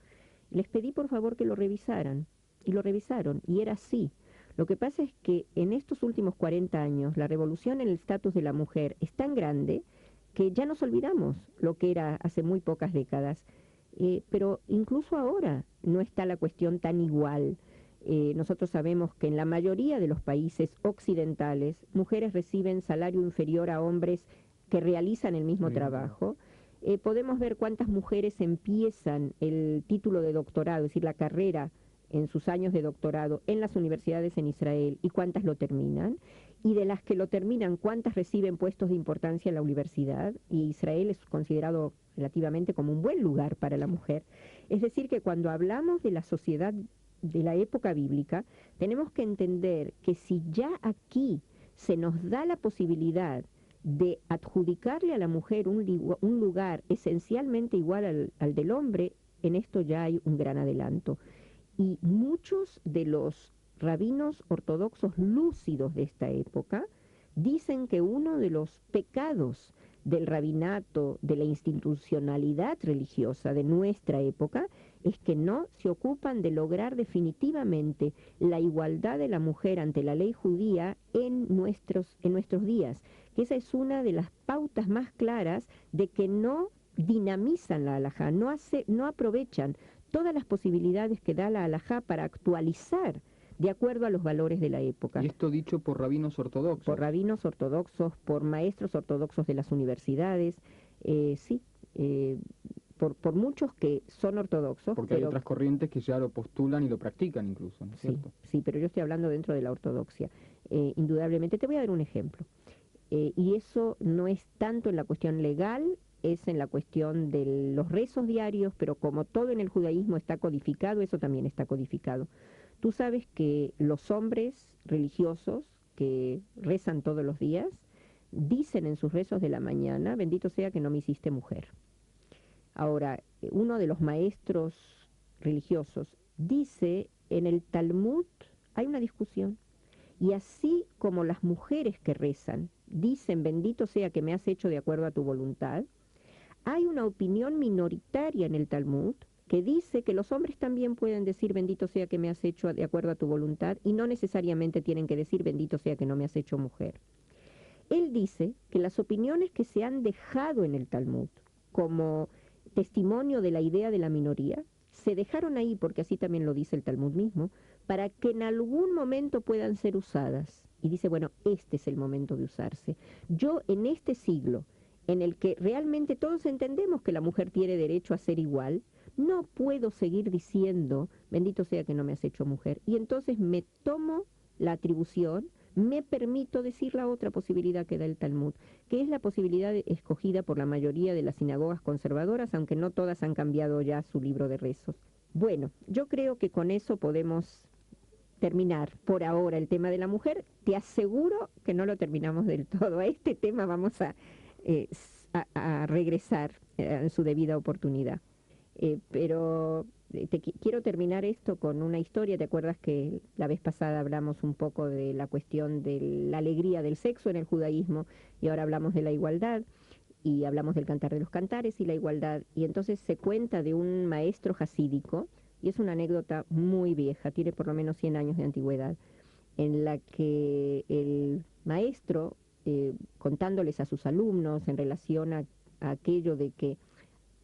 les pedí por favor que lo revisaran, y lo revisaron, y era así. Lo que pasa es que en estos últimos 40 años la revolución en el estatus de la mujer es tan grande que ya nos olvidamos lo que era hace muy pocas décadas. Pero incluso ahora no está la cuestión tan igual. Nosotros sabemos que en la mayoría de los países occidentales mujeres reciben salario inferior a hombres que realizan el mismo trabajo. Podemos ver cuántas mujeres empiezan el título de doctorado, es decir, la carrera en sus años de doctorado en las universidades en Israel y cuántas lo terminan. Y de las que lo terminan, cuántas reciben puestos de importancia en la universidad. Y Israel es considerado relativamente como un buen lugar para la mujer. Es decir, que cuando hablamos de la sociedad de la época bíblica, tenemos que entender que si ya aquí se nos da la posibilidad de adjudicarle a la mujer un lugar esencialmente igual al del hombre, en esto ya hay un gran adelanto. Y muchos de los rabinos ortodoxos lúcidos de esta época dicen que uno de los pecados del rabinato, de la institucionalidad religiosa de nuestra época, es que no se ocupan de lograr definitivamente la igualdad de la mujer ante la ley judía en nuestros días, que esa es una de las pautas más claras de que no dinamizan la halajá, no aprovechan todas las posibilidades que da la halajá para actualizar de acuerdo a los valores de la época. Y esto dicho por rabinos ortodoxos. Por rabinos ortodoxos, por maestros ortodoxos de las universidades, por muchos que son ortodoxos. Porque hay otras corrientes que ya lo postulan y lo practican incluso, ¿no es cierto? Sí, pero yo estoy hablando dentro de la ortodoxia. Indudablemente, te voy a dar un ejemplo. Y eso no es tanto en la cuestión legal, es en la cuestión de los rezos diarios, pero como todo en el judaísmo está codificado, eso también está codificado. Tú sabes que los hombres religiosos que rezan todos los días dicen en sus rezos de la mañana, bendito sea que no me hiciste mujer. Ahora, uno de los maestros religiosos dice, en el Talmud hay una discusión, y así como las mujeres que rezan dicen, bendito sea que me has hecho de acuerdo a tu voluntad, hay una opinión minoritaria en el Talmud que dice que los hombres también pueden decir bendito sea que me has hecho de acuerdo a tu voluntad y no necesariamente tienen que decir bendito sea que no me has hecho mujer. Él dice que las opiniones que se han dejado en el Talmud como testimonio de la idea de la minoría, se dejaron ahí, porque así también lo dice el Talmud mismo, para que en algún momento puedan ser usadas. Y dice, bueno, este es el momento de usarse. Yo en este siglo, en el que realmente todos entendemos que la mujer tiene derecho a ser igual, no puedo seguir diciendo, bendito sea que no me has hecho mujer. Y entonces me tomo la atribución, me permito decir la otra posibilidad que da el Talmud, que es la posibilidad escogida por la mayoría de las sinagogas conservadoras, aunque no todas han cambiado ya su libro de rezos. Bueno, yo creo que con eso podemos terminar por ahora el tema de la mujer. Te aseguro que no lo terminamos del todo. A este tema vamos a regresar en su debida oportunidad. Pero quiero terminar esto con una historia. ¿Te acuerdas que la vez pasada hablamos un poco de la cuestión de la alegría del sexo en el judaísmo y ahora hablamos de la igualdad y hablamos del cantar de los cantares y la igualdad? Y entonces se cuenta de un maestro jasídico, y es una anécdota muy vieja, tiene por lo menos 100 años de antigüedad, en la que el maestro, contándoles a sus alumnos en relación a aquello de que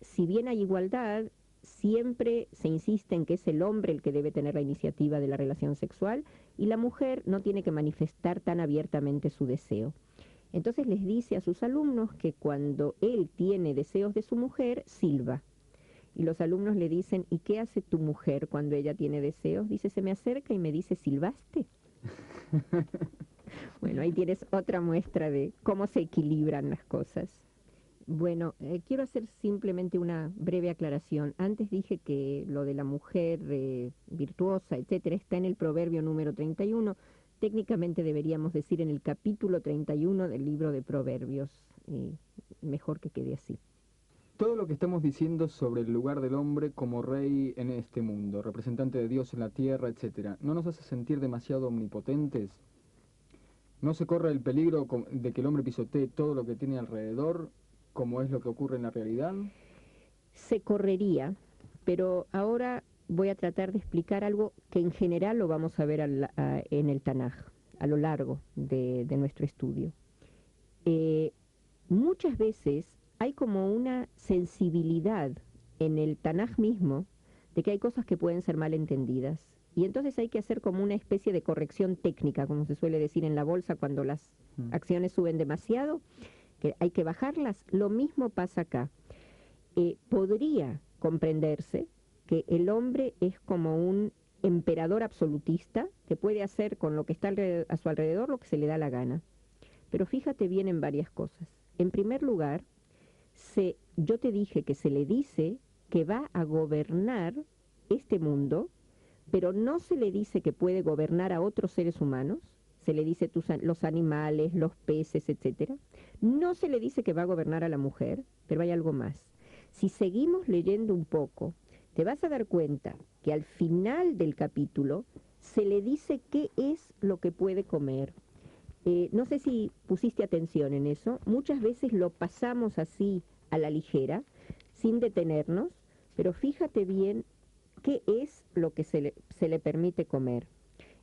si bien hay igualdad, siempre se insiste en que es el hombre el que debe tener la iniciativa de la relación sexual y la mujer no tiene que manifestar tan abiertamente su deseo. Entonces les dice a sus alumnos que cuando él tiene deseos de su mujer, silba. Y los alumnos le dicen, ¿y qué hace tu mujer cuando ella tiene deseos? Dice, se me acerca y me dice, ¿silbaste? Bueno, ahí tienes otra muestra de cómo se equilibran las cosas. Bueno, quiero hacer simplemente una breve aclaración. Antes dije que lo de la mujer virtuosa, etcétera, está en el proverbio número 31. Técnicamente deberíamos decir en el capítulo 31 del libro de Proverbios. Mejor que quede así. Todo lo que estamos diciendo sobre el lugar del hombre como rey en este mundo, representante de Dios en la tierra, etcétera, ¿no nos hace sentir demasiado omnipotentes? ¿No se corre el peligro de que el hombre pisotee todo lo que tiene alrededor, como es lo que ocurre en la realidad? Se correría, pero ahora voy a tratar de explicar algo que en general lo vamos a ver en el Tanaj, a lo largo de nuestro estudio. Muchas veces hay como una sensibilidad en el Tanaj mismo de que hay cosas que pueden ser mal entendidas. Y entonces hay que hacer como una especie de corrección técnica, como se suele decir en la bolsa cuando las acciones suben demasiado, que hay que bajarlas. Lo mismo pasa acá. Podría comprenderse que el hombre es como un emperador absolutista que puede hacer con lo que está a su alrededor lo que se le da la gana. Pero fíjate bien en varias cosas. En primer lugar, yo te dije que se le dice que va a gobernar este mundo, pero no se le dice que puede gobernar a otros seres humanos. Se le dice los animales, los peces, etcétera. No se le dice que va a gobernar a la mujer, pero hay algo más. Si seguimos leyendo un poco, te vas a dar cuenta que al final del capítulo se le dice qué es lo que puede comer. No sé si pusiste atención en eso, muchas veces lo pasamos así a la ligera, sin detenernos, pero fíjate bien qué es lo que se le permite comer.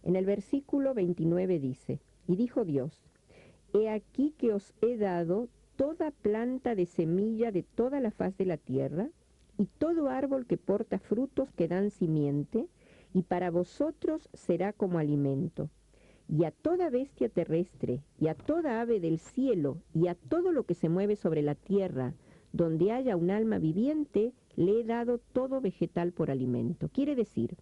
En el versículo 29 dice, y dijo Dios, he aquí que os he dado toda planta de semilla de toda la faz de la tierra, y todo árbol que porta frutos que dan simiente, y para vosotros será como alimento. Y a toda bestia terrestre, y a toda ave del cielo, y a todo lo que se mueve sobre la tierra, donde haya un alma viviente, le he dado todo vegetal por alimento. Quiere decir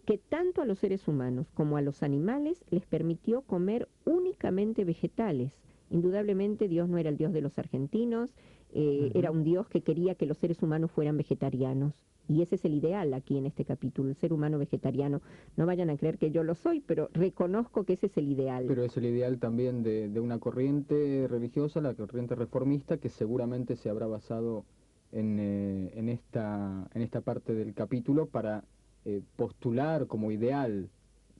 que tanto a los seres humanos como a los animales les permitió comer únicamente vegetales. Indudablemente Dios no era el Dios de los argentinos, era un Dios que quería que los seres humanos fueran vegetarianos. Y ese es el ideal aquí en este capítulo, el ser humano vegetariano. No vayan a creer que yo lo soy, pero reconozco que ese es el ideal. Pero es el ideal también de una corriente religiosa, la corriente reformista, que seguramente se habrá basado en esta parte del capítulo para postular como ideal,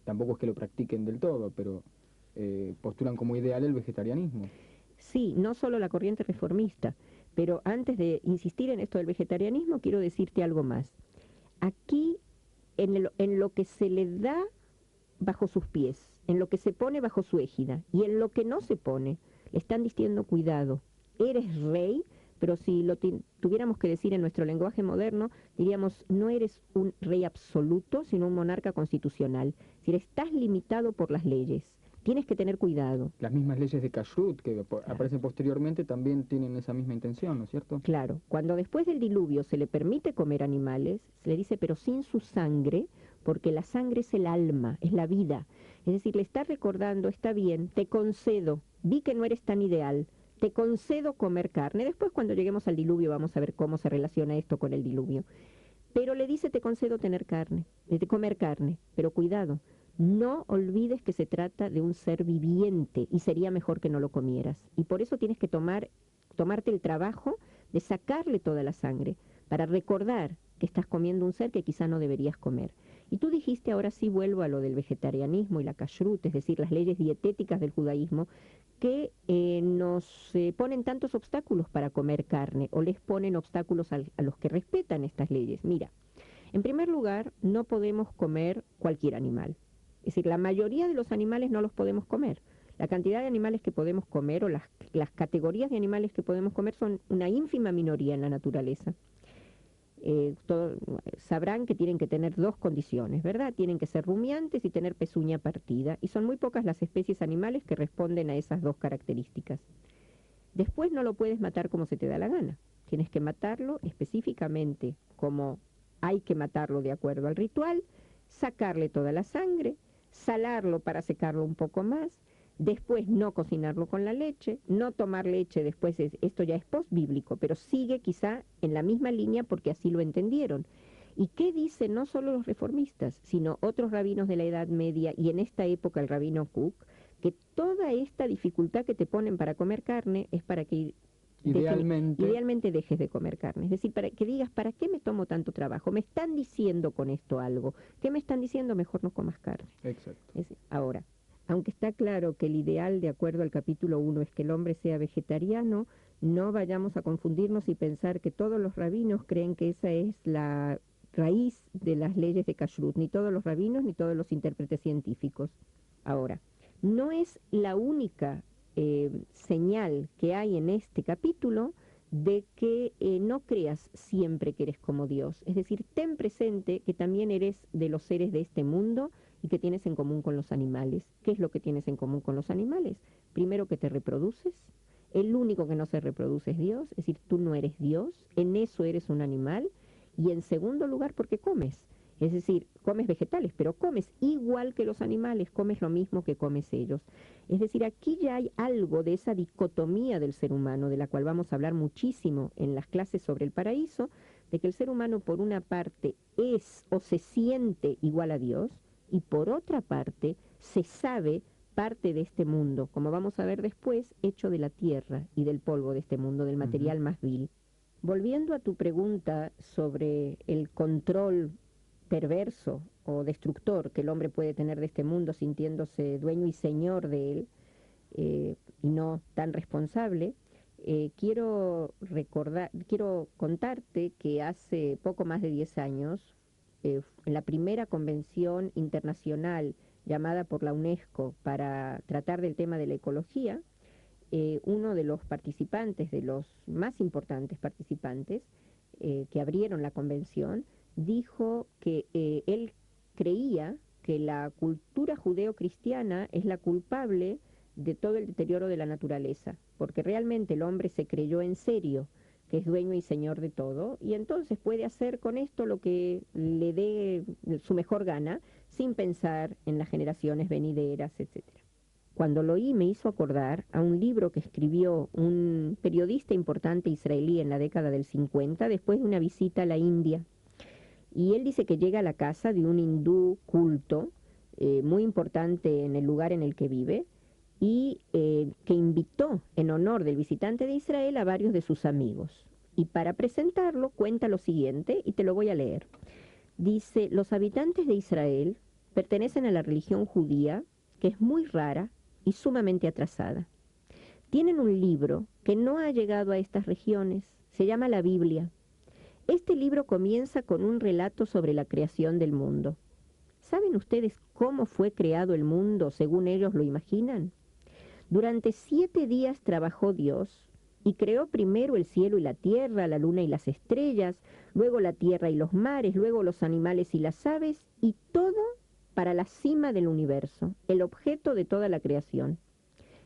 tampoco es que lo practiquen del todo, pero postulan como ideal el vegetarianismo. Sí, no solo la corriente reformista, pero antes de insistir en esto del vegetarianismo, quiero decirte algo más. Aquí, en lo que se le da bajo sus pies, en lo que se pone bajo su égida y en lo que no se pone, le están diciendo cuidado, eres rey, pero si lo tuviéramos que decir en nuestro lenguaje moderno, diríamos, no eres un rey absoluto, sino un monarca constitucional. Es decir, estás limitado por las leyes. Tienes que tener cuidado. Las mismas leyes de Kashrut que aparecen posteriormente también tienen esa misma intención, ¿no es cierto? Claro, cuando después del diluvio se le permite comer animales, se le dice, pero sin su sangre, porque la sangre es el alma, es la vida. Es decir, le está recordando, está bien, te concedo, vi que no eres tan ideal, te concedo comer carne. Después, cuando lleguemos al diluvio, vamos a ver cómo se relaciona esto con el diluvio. Pero le dice, te concedo tener carne, de comer carne, pero cuidado. No olvides que se trata de un ser viviente y sería mejor que no lo comieras. Y por eso tienes que tomarte el trabajo de sacarle toda la sangre para recordar que estás comiendo un ser que quizá no deberías comer. Y tú dijiste, ahora sí vuelvo a lo del vegetarianismo y la kashrut, es decir, las leyes dietéticas del judaísmo, que nos ponen tantos obstáculos para comer carne o les ponen obstáculos a los que respetan estas leyes. Mira, en primer lugar, no podemos comer cualquier animal. Es decir, la mayoría de los animales no los podemos comer. La cantidad de animales que podemos comer o las categorías de animales que podemos comer son una ínfima minoría en la naturaleza. Sabrán que tienen que tener dos condiciones, ¿verdad? Tienen que ser rumiantes y tener pezuña partida, y son muy pocas las especies animales que responden a esas dos características. Después no lo puedes matar como se te da la gana. Tienes que matarlo específicamente como hay que matarlo de acuerdo al ritual, sacarle toda la sangre, salarlo para secarlo un poco más, después no cocinarlo con la leche, no tomar leche después, esto ya es post-bíblico, pero sigue quizá en la misma línea porque así lo entendieron. ¿Y qué dicen no solo los reformistas, sino otros rabinos de la Edad Media y en esta época el rabino Kook? Que toda esta dificultad que te ponen para comer carne es para que idealmente dejes de comer carne. Es decir, para que digas, ¿para qué me tomo tanto trabajo? Me están diciendo con esto algo. ¿Qué me están diciendo? Mejor no comas carne. Exacto. Ahora, aunque está claro que el ideal, de acuerdo al capítulo 1, es que el hombre sea vegetariano, no vayamos a confundirnos y pensar que todos los rabinos creen que esa es la raíz de las leyes de Kashrut, ni todos los rabinos ni todos los intérpretes científicos. Ahora, no es la única señal que hay en este capítulo de que no creas siempre que eres como Dios. Es decir, ten presente que también eres de los seres de este mundo y que tienes en común con los animales. ¿Qué es lo que tienes en común con los animales? Primero, que te reproduces. El único que no se reproduce es Dios, es decir, tú no eres Dios, en eso eres un animal. Y en segundo lugar, porque comes. Es decir, comes vegetales, pero comes igual que los animales, comes lo mismo que comes ellos. Es decir, aquí ya hay algo de esa dicotomía del ser humano, de la cual vamos a hablar muchísimo en las clases sobre el paraíso, de que el ser humano por una parte es o se siente igual a Dios, y por otra parte se sabe parte de este mundo, como vamos a ver después, hecho de la tierra y del polvo de este mundo, del material más vil. Volviendo a tu pregunta sobre el control perverso o destructor que el hombre puede tener de este mundo sintiéndose dueño y señor de él, y no tan responsable, quiero contarte que hace poco más de 10 años, en la primera convención internacional llamada por la UNESCO para tratar del tema de la ecología, uno de los participantes, de los más importantes participantes que abrieron la convención, dijo que él creía que la cultura judeocristiana es la culpable de todo el deterioro de la naturaleza, porque realmente el hombre se creyó en serio que es dueño y señor de todo, y entonces puede hacer con esto lo que le dé su mejor gana, sin pensar en las generaciones venideras, etcétera. Cuando lo oí me hizo acordar a un libro que escribió un periodista importante israelí en la década del 50, después de una visita a la India. Y él dice que llega a la casa de un hindú culto, muy importante en el lugar en el que vive, y que invitó en honor del visitante de Israel a varios de sus amigos. Y para presentarlo cuenta lo siguiente, y te lo voy a leer. Dice: los habitantes de Israel pertenecen a la religión judía, que es muy rara y sumamente atrasada. Tienen un libro que no ha llegado a estas regiones, se llama la Biblia. Este libro comienza con un relato sobre la creación del mundo. ¿Saben ustedes cómo fue creado el mundo según ellos lo imaginan? Durante 7 días trabajó Dios y creó primero el cielo y la tierra, la luna y las estrellas, luego la tierra y los mares, luego los animales y las aves, y todo para la cima del universo, el objeto de toda la creación.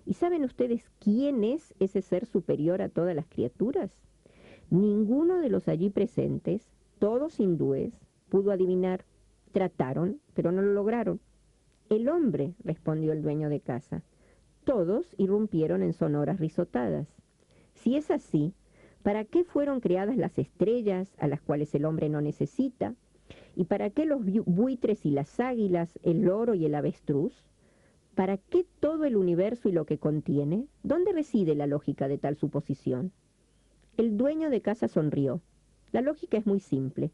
¿Y saben ustedes quién es ese ser superior a todas las criaturas? Ninguno de los allí presentes, todos hindúes, pudo adivinar. Trataron, pero no lo lograron. El hombre, respondió el dueño de casa. Todos irrumpieron en sonoras risotadas. Si es así, ¿para qué fueron creadas las estrellas, a las cuales el hombre no necesita? ¿Y para qué los buitres y las águilas, el loro y el avestruz? ¿Para qué todo el universo y lo que contiene? ¿Dónde reside la lógica de tal suposición? El dueño de casa sonrió. La lógica es muy simple.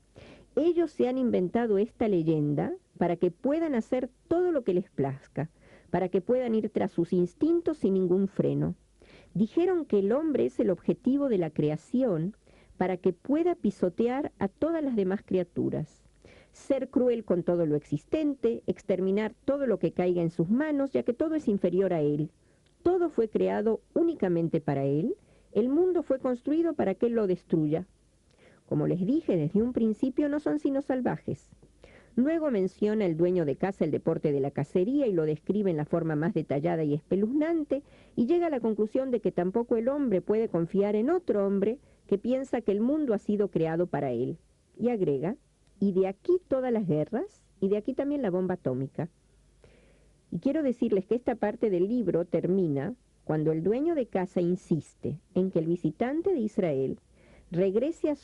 Ellos se han inventado esta leyenda para que puedan hacer todo lo que les plazca, para que puedan ir tras sus instintos sin ningún freno. Dijeron que el hombre es el objetivo de la creación para que pueda pisotear a todas las demás criaturas, ser cruel con todo lo existente, exterminar todo lo que caiga en sus manos, ya que todo es inferior a él. Todo fue creado únicamente para él, el mundo fue construido para que él lo destruya. Como les dije desde un principio, no son sino salvajes. Luego menciona el dueño de casa el deporte de la cacería y lo describe en la forma más detallada y espeluznante, y llega a la conclusión de que tampoco el hombre puede confiar en otro hombre que piensa que el mundo ha sido creado para él. Y agrega: y de aquí todas las guerras, y de aquí también la bomba atómica. Y quiero decirles que esta parte del libro termina cuando el dueño de casa insiste en que el visitante de Israel regrese a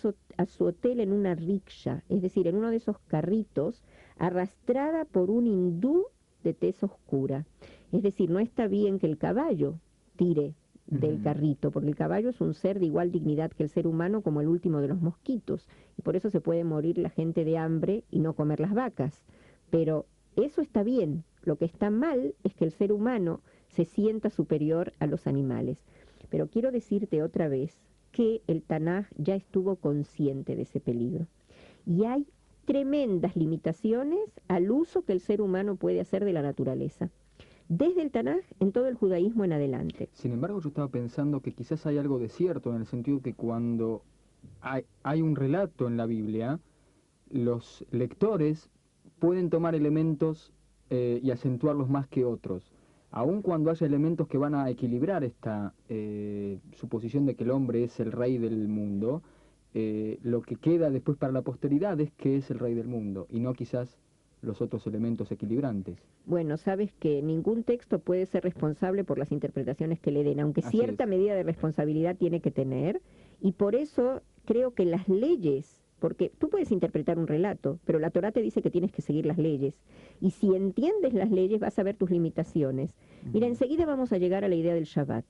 su hotel en una rickshaw, es decir, en uno de esos carritos, arrastrada por un hindú de tez oscura. Es decir, no está bien que el caballo tire del carrito, porque el caballo es un ser de igual dignidad que el ser humano, como el último de los mosquitos, y por eso se puede morir la gente de hambre y no comer las vacas. Pero eso está bien. Lo que está mal es que el ser humano se sienta superior a los animales. Pero quiero decirte otra vez que el Tanaj ya estuvo consciente de ese peligro. Y hay tremendas limitaciones al uso que el ser humano puede hacer de la naturaleza, desde el Tanaj en todo el judaísmo en adelante. Sin embargo, yo estaba pensando que quizás hay algo de cierto, en el sentido que cuando hay un relato en la Biblia, los lectores pueden tomar elementos y acentuarlos más que otros. Aun cuando haya elementos que van a equilibrar esta suposición de que el hombre es el rey del mundo, lo que queda después para la posteridad es que es el rey del mundo, y no quizás los otros elementos equilibrantes. Bueno, sabes que ningún texto puede ser responsable por las interpretaciones que le den, aunque cierta medida de responsabilidad tiene que tener, y por eso creo que las leyes, porque tú puedes interpretar un relato, pero la Torá te dice que tienes que seguir las leyes, y si entiendes las leyes vas a ver tus limitaciones. Mira, enseguida vamos a llegar a la idea del Shabbat.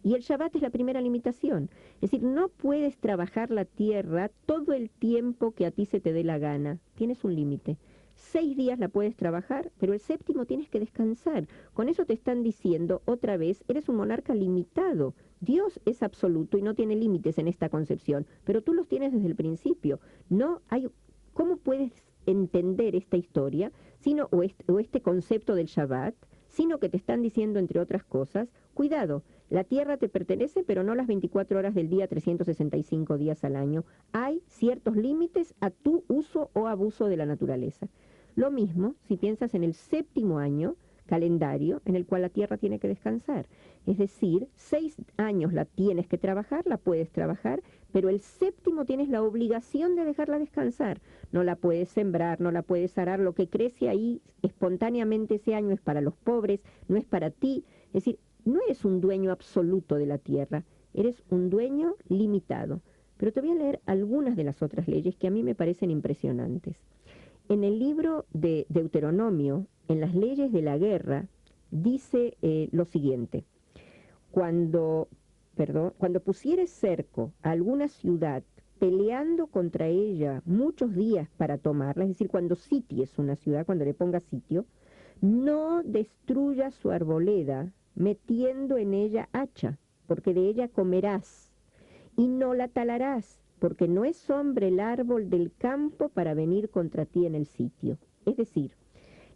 Y el Shabbat es la primera limitación. Es decir, no puedes trabajar la tierra todo el tiempo que a ti se te dé la gana. Tienes un límite. 6 días la puedes trabajar, pero el séptimo tienes que descansar. Con eso te están diciendo, otra vez, eres un monarca limitado. Dios es absoluto y no tiene límites en esta concepción, pero tú los tienes desde el principio. No hay, ¿cómo puedes entender esta historia, sino, o este concepto del Shabbat, sino que te están diciendo, entre otras cosas, cuidado, la tierra te pertenece, pero no las 24 horas del día, 365 días al año. Hay ciertos límites a tu uso o abuso de la naturaleza. Lo mismo si piensas en el séptimo año calendario en el cual la tierra tiene que descansar. Es decir, 6 años la tienes que trabajar, la puedes trabajar, pero el séptimo tienes la obligación de dejarla descansar. No la puedes sembrar, no la puedes arar, lo que crece ahí espontáneamente ese año es para los pobres, no es para ti. Es decir, no eres un dueño absoluto de la tierra, eres un dueño limitado. Pero te voy a leer algunas de las otras leyes que a mí me parecen impresionantes. En el libro de Deuteronomio, en las leyes de la guerra, dice lo siguiente: cuando pusieres cerco a alguna ciudad, peleando contra ella muchos días para tomarla, es decir, cuando sities una ciudad, cuando le pongas sitio, no destruyas su arboleda metiendo en ella hacha, porque de ella comerás, y no la talarás, porque no es hombre el árbol del campo para venir contra ti en el sitio. Es decir,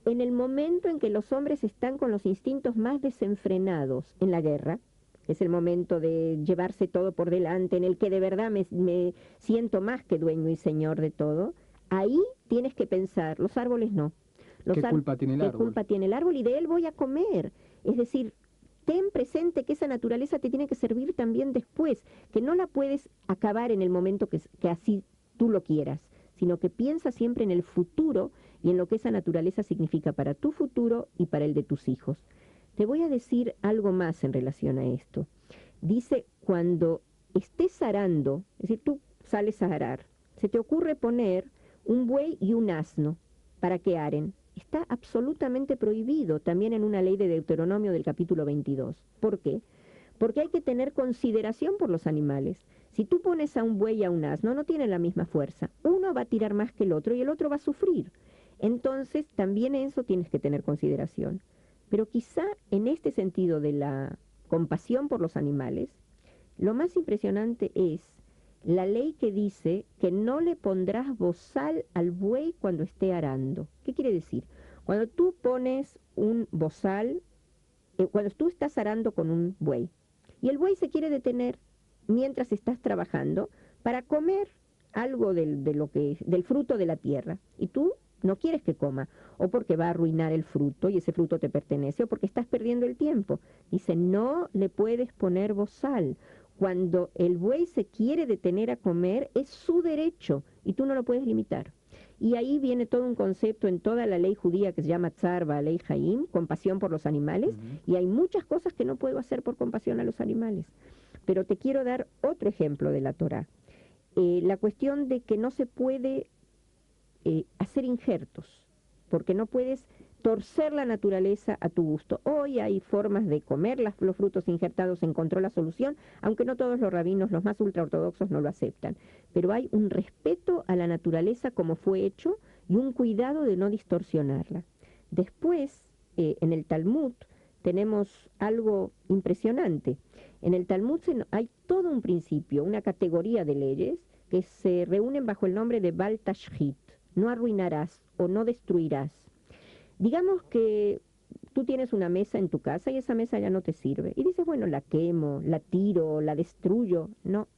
en el momento en que los hombres están con los instintos más desenfrenados en la guerra, es el momento de llevarse todo por delante, en el que de verdad me siento más que dueño y señor de todo, ahí tienes que pensar, los árboles no. ¿Qué culpa tiene el árbol? ¿Qué culpa tiene el árbol? Y de él voy a comer. Es decir, ten presente que esa naturaleza te tiene que servir también después, que no la puedes acabar en el momento que así tú lo quieras, sino que piensa siempre en el futuro y en lo que esa naturaleza significa para tu futuro y para el de tus hijos. Te voy a decir algo más en relación a esto. Dice, cuando estés arando, es decir, tú sales a arar, se te ocurre poner un buey y un asno para que aren. Está absolutamente prohibido, también en una ley de Deuteronomio del capítulo 22. ¿Por qué? Porque hay que tener consideración por los animales. Si tú pones a un buey y a un asno, no tienen la misma fuerza. Uno va a tirar más que el otro y el otro va a sufrir. Entonces, también eso tienes que tener consideración. Pero quizá en este sentido de la compasión por los animales, lo más impresionante es la ley que dice que no le pondrás bozal al buey cuando esté arando. ¿Qué quiere decir? Cuando tú pones un bozal, cuando tú estás arando con un buey, y el buey se quiere detener mientras estás trabajando para comer algo del fruto de la tierra, y tú no quieres que coma, o porque va a arruinar el fruto y ese fruto te pertenece, o porque estás perdiendo el tiempo. Dice, no le puedes poner bozal. Cuando el buey se quiere detener a comer, es su derecho y tú no lo puedes limitar. Y ahí viene todo un concepto en toda la ley judía que se llama Tzarba, ley Haim, compasión por los animales, y hay muchas cosas que no puedo hacer por compasión a los animales. Pero te quiero dar otro ejemplo de la Torá. La cuestión de que no se puede hacer injertos, porque no puedes torcer la naturaleza a tu gusto. Hoy hay formas de comer los frutos injertados, se encontró la solución, aunque no todos los rabinos, los más ultraortodoxos, no lo aceptan. Pero hay un respeto a la naturaleza como fue hecho y un cuidado de no distorsionarla. Después, en el Talmud, tenemos algo impresionante. En el Talmud hay todo un principio, una categoría de leyes que se reúnen bajo el nombre de Bal Tashchit, no arruinarás o no destruirás. Digamos que tú tienes una mesa en tu casa y esa mesa ya no te sirve. Y dices, bueno, la quemo, la tiro, la destruyo. No,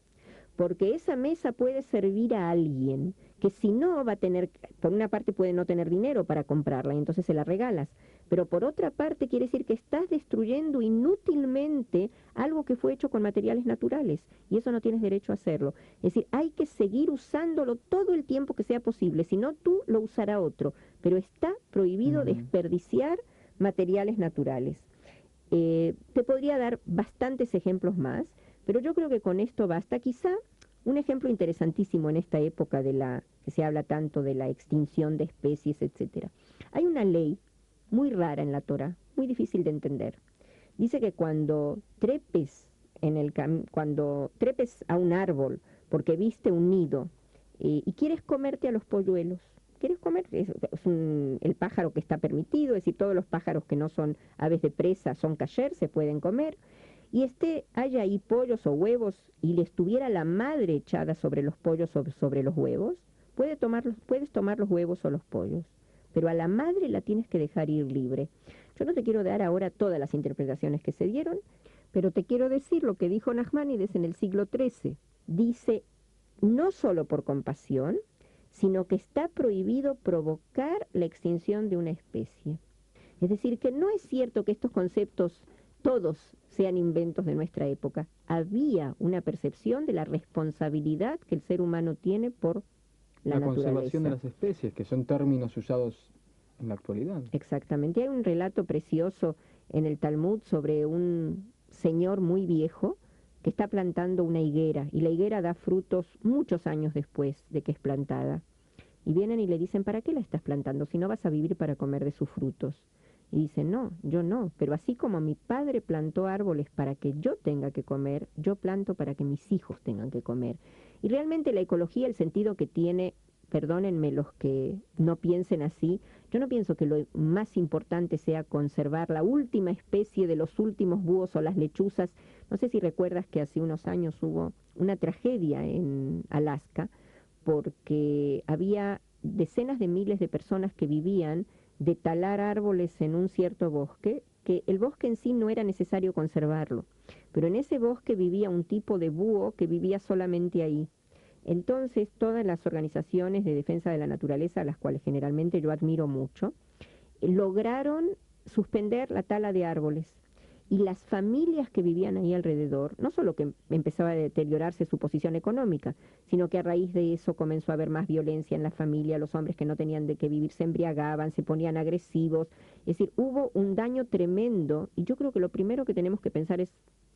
porque esa mesa puede servir a alguien que si no va a tener, por una parte puede no tener dinero para comprarla y entonces se la regalas. Pero por otra parte quiere decir que estás destruyendo inútilmente algo que fue hecho con materiales naturales y eso no tienes derecho a hacerlo. Es decir, hay que seguir usándolo todo el tiempo que sea posible, si no tú lo usará otro, pero está prohibido desperdiciar materiales naturales. Te podría dar bastantes ejemplos más, pero yo creo que con esto basta. Quizá un ejemplo interesantísimo en esta época que se habla tanto de la extinción de especies, etcétera. Hay una ley muy rara en la Torá, muy difícil de entender. Dice que cuando trepes cuando trepes a un árbol porque viste un nido y quieres comerte a los polluelos. ¿Quieres comer? El pájaro que está permitido, es decir, todos los pájaros que no son aves de presa son kasher, se pueden comer. Y haya ahí pollos o huevos y le estuviera la madre echada sobre los pollos o sobre los huevos, puedes tomar los huevos o los pollos, pero a la madre la tienes que dejar ir libre. Yo no te quiero dar ahora todas las interpretaciones que se dieron, pero te quiero decir lo que dijo Nachmanides en el siglo XIII. Dice, no solo por compasión, sino que está prohibido provocar la extinción de una especie. Es decir, que no es cierto que estos conceptos todos sean inventos de nuestra época. Había una percepción de la responsabilidad que el ser humano tiene por la naturaleza. Conservación de las especies, que son términos usados en la actualidad. Exactamente. Hay un relato precioso en el Talmud sobre un señor muy viejo que está plantando una higuera, y la higuera da frutos muchos años después de que es plantada. Y vienen y le dicen, ¿para qué la estás plantando si no vas a vivir para comer de sus frutos? Y dice, no, yo no, pero así como mi padre plantó árboles para que yo tenga que comer, yo planto para que mis hijos tengan que comer. Y realmente la ecología, el sentido que tiene, perdónenme los que no piensen así, yo no pienso que lo más importante sea conservar la última especie de los últimos búhos o las lechuzas. No sé si recuerdas que hace unos años hubo una tragedia en Alaska, porque había decenas de miles de personas que vivían de talar árboles en un cierto bosque, que el bosque en sí no era necesario conservarlo, pero en ese bosque vivía un tipo de búho que vivía solamente ahí. Entonces, todas las organizaciones de defensa de la naturaleza, a las cuales generalmente yo admiro mucho, lograron suspender la tala de árboles. Y las familias que vivían ahí alrededor, no solo que empezaba a deteriorarse su posición económica, sino que a raíz de eso comenzó a haber más violencia en la familia, los hombres que no tenían de qué vivir se embriagaban, se ponían agresivos, es decir, hubo un daño tremendo, y yo creo que lo primero que tenemos que pensar es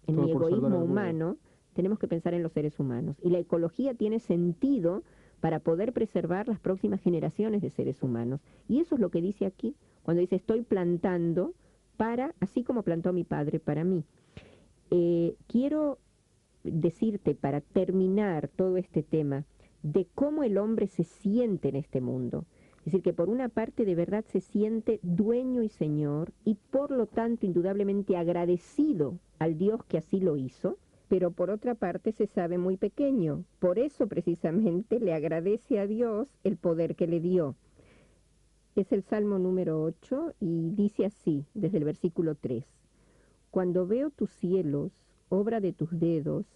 en el egoísmo humano, tenemos que pensar en los seres humanos, y la ecología tiene sentido para poder preservar las próximas generaciones de seres humanos, y eso es lo que dice aquí, cuando dice estoy plantando así como plantó mi padre para mí. Quiero decirte, para terminar todo este tema, de cómo el hombre se siente en este mundo. Es decir, que por una parte de verdad se siente dueño y señor, y por lo tanto indudablemente agradecido al Dios que así lo hizo, pero por otra parte se sabe muy pequeño. Por eso precisamente le agradece a Dios el poder que le dio. Es el Salmo número 8 y dice así, desde el versículo 3. Cuando veo tus cielos, obra de tus dedos,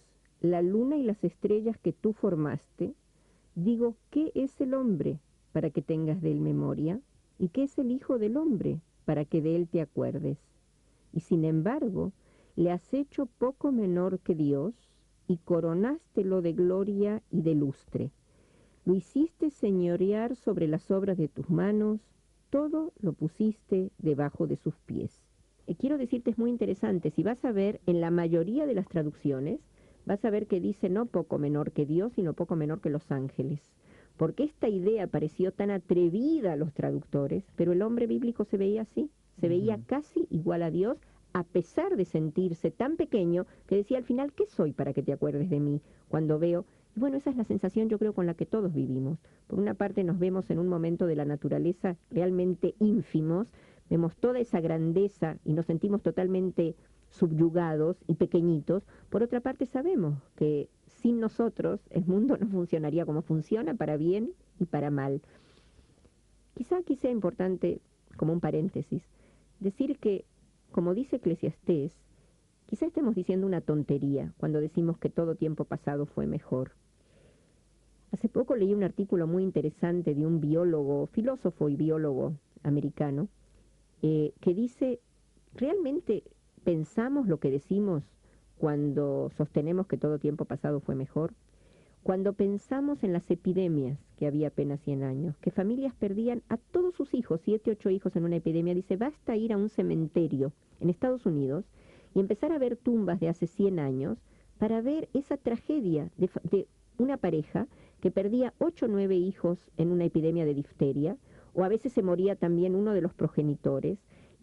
la luna y las estrellas que tú formaste, digo, ¿qué es el hombre para que tengas de él memoria? ¿Y qué es el hijo del hombre para que de él te acuerdes? Y sin embargo, le has hecho poco menor que Dios y coronástelo de gloria y de lustre. Lo hiciste señorear sobre las obras de tus manos, todo lo pusiste debajo de sus pies. Quiero decirte, es muy interesante, si vas a ver en la mayoría de las traducciones, vas a ver que dice no poco menor que Dios, sino poco menor que los ángeles. Porque esta idea pareció tan atrevida a los traductores, pero el hombre bíblico se veía así, se veía casi igual a Dios, a pesar de sentirse tan pequeño, que decía al final, ¿qué soy para que te acuerdes de mí? Cuando veo... Bueno, esa es la sensación yo creo con la que todos vivimos. Por una parte nos vemos en un momento de la naturaleza realmente ínfimos, vemos toda esa grandeza y nos sentimos totalmente subyugados y pequeñitos. Por otra parte sabemos que sin nosotros el mundo no funcionaría como funciona, para bien y para mal. Quizá aquí sea importante, como un paréntesis, decir que, como dice Eclesiastés, quizá estemos diciendo una tontería cuando decimos que todo tiempo pasado fue mejor. Hace poco leí un artículo muy interesante de un biólogo, filósofo y biólogo americano, que dice, ¿realmente pensamos lo que decimos cuando sostenemos que todo tiempo pasado fue mejor? Cuando pensamos en las epidemias que había apenas 100 años, que familias perdían a todos sus hijos, 7, 8 hijos en una epidemia, dice, basta ir a un cementerio en Estados Unidos y empezar a ver tumbas de hace 100 años para ver esa tragedia de una pareja que perdía 8 o 9 hijos en una epidemia de difteria, o a veces se moría también uno de los progenitores,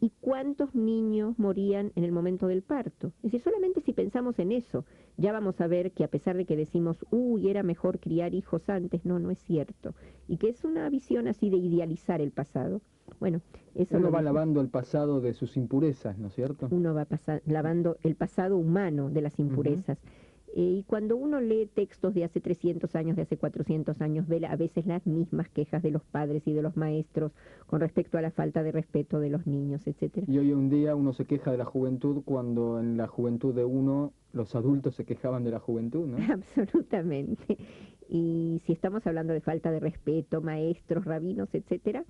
¿Y cuántos niños morían en el momento del parto? Es decir, solamente si pensamos en eso, ya vamos a ver que a pesar de que decimos, uy, era mejor criar hijos antes, no, no es cierto. Y que es una visión así de idealizar el pasado. Bueno, eso Uno lo va dijo. lavando el pasado de sus impurezas, ¿no es cierto? Uno va lavando el pasado humano de las impurezas. Y cuando uno lee textos de hace 300 años, de hace 400 años, ve a veces las mismas quejas de los padres y de los maestros con respecto a la falta de respeto de los niños, etcétera. Y hoy en día uno se queja de la juventud cuando en la juventud de uno los adultos se quejaban de la juventud, ¿no? Absolutamente. Y si estamos hablando de falta de respeto, maestros, rabinos, etcétera,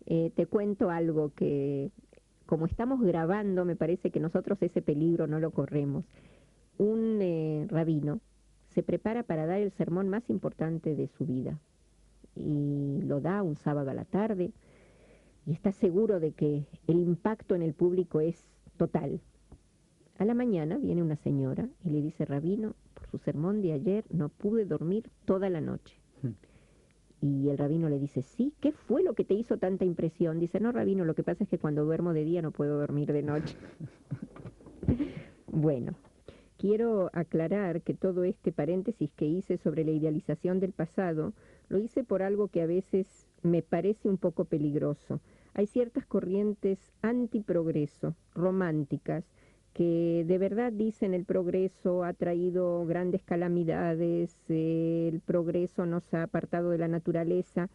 te cuento algo que, como estamos grabando, me parece que nosotros ese peligro no lo corremos. Un rabino se prepara para dar el sermón más importante de su vida y lo da un sábado a la tarde y está seguro de que el impacto en el público es total. A la mañana viene una señora y le dice, rabino, por su sermón de ayer no pude dormir toda la noche. Y el rabino le dice, sí, ¿qué fue lo que te hizo tanta impresión? Dice, no, rabino, lo que pasa es que cuando duermo de día no puedo dormir de noche. Bueno, quiero aclarar que todo este paréntesis que hice sobre la idealización del pasado, lo hice por algo que a veces me parece un poco peligroso. Hay ciertas corrientes antiprogreso, románticas, que de verdad dicen el progreso ha traído grandes calamidades, el progreso nos ha apartado de la naturaleza.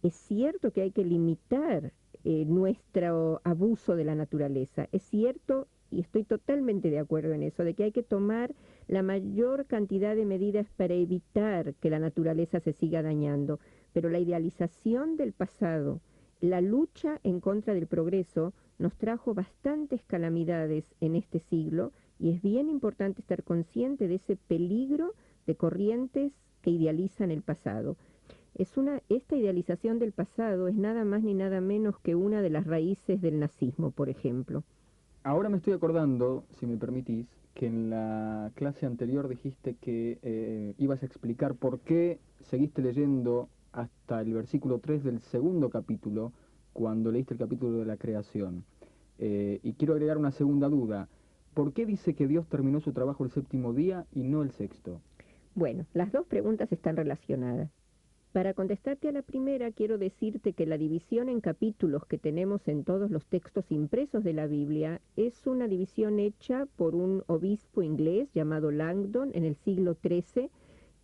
Es cierto que hay que limitar nuestro abuso de la naturaleza, es cierto, y estoy totalmente de acuerdo en eso, de que hay que tomar la mayor cantidad de medidas para evitar que la naturaleza se siga dañando, pero la idealización del pasado, la lucha en contra del progreso, nos trajo bastantes calamidades en este siglo y es bien importante estar consciente de ese peligro de corrientes que idealizan el pasado. Esta idealización del pasado es nada más ni nada menos que una de las raíces del nazismo, por ejemplo. Ahora me estoy acordando, si me permitís, que en la clase anterior dijiste que ibas a explicar por qué seguiste leyendo hasta el versículo 3 del segundo capítulo, cuando leíste el capítulo de la creación. Y quiero agregar una segunda duda. ¿Por qué dice que Dios terminó su trabajo el séptimo día y no el sexto? Bueno, las dos preguntas están relacionadas. Para contestarte a la primera, quiero decirte que la división en capítulos que tenemos en todos los textos impresos de la Biblia es una división hecha por un obispo inglés llamado Langdon en el siglo XIII,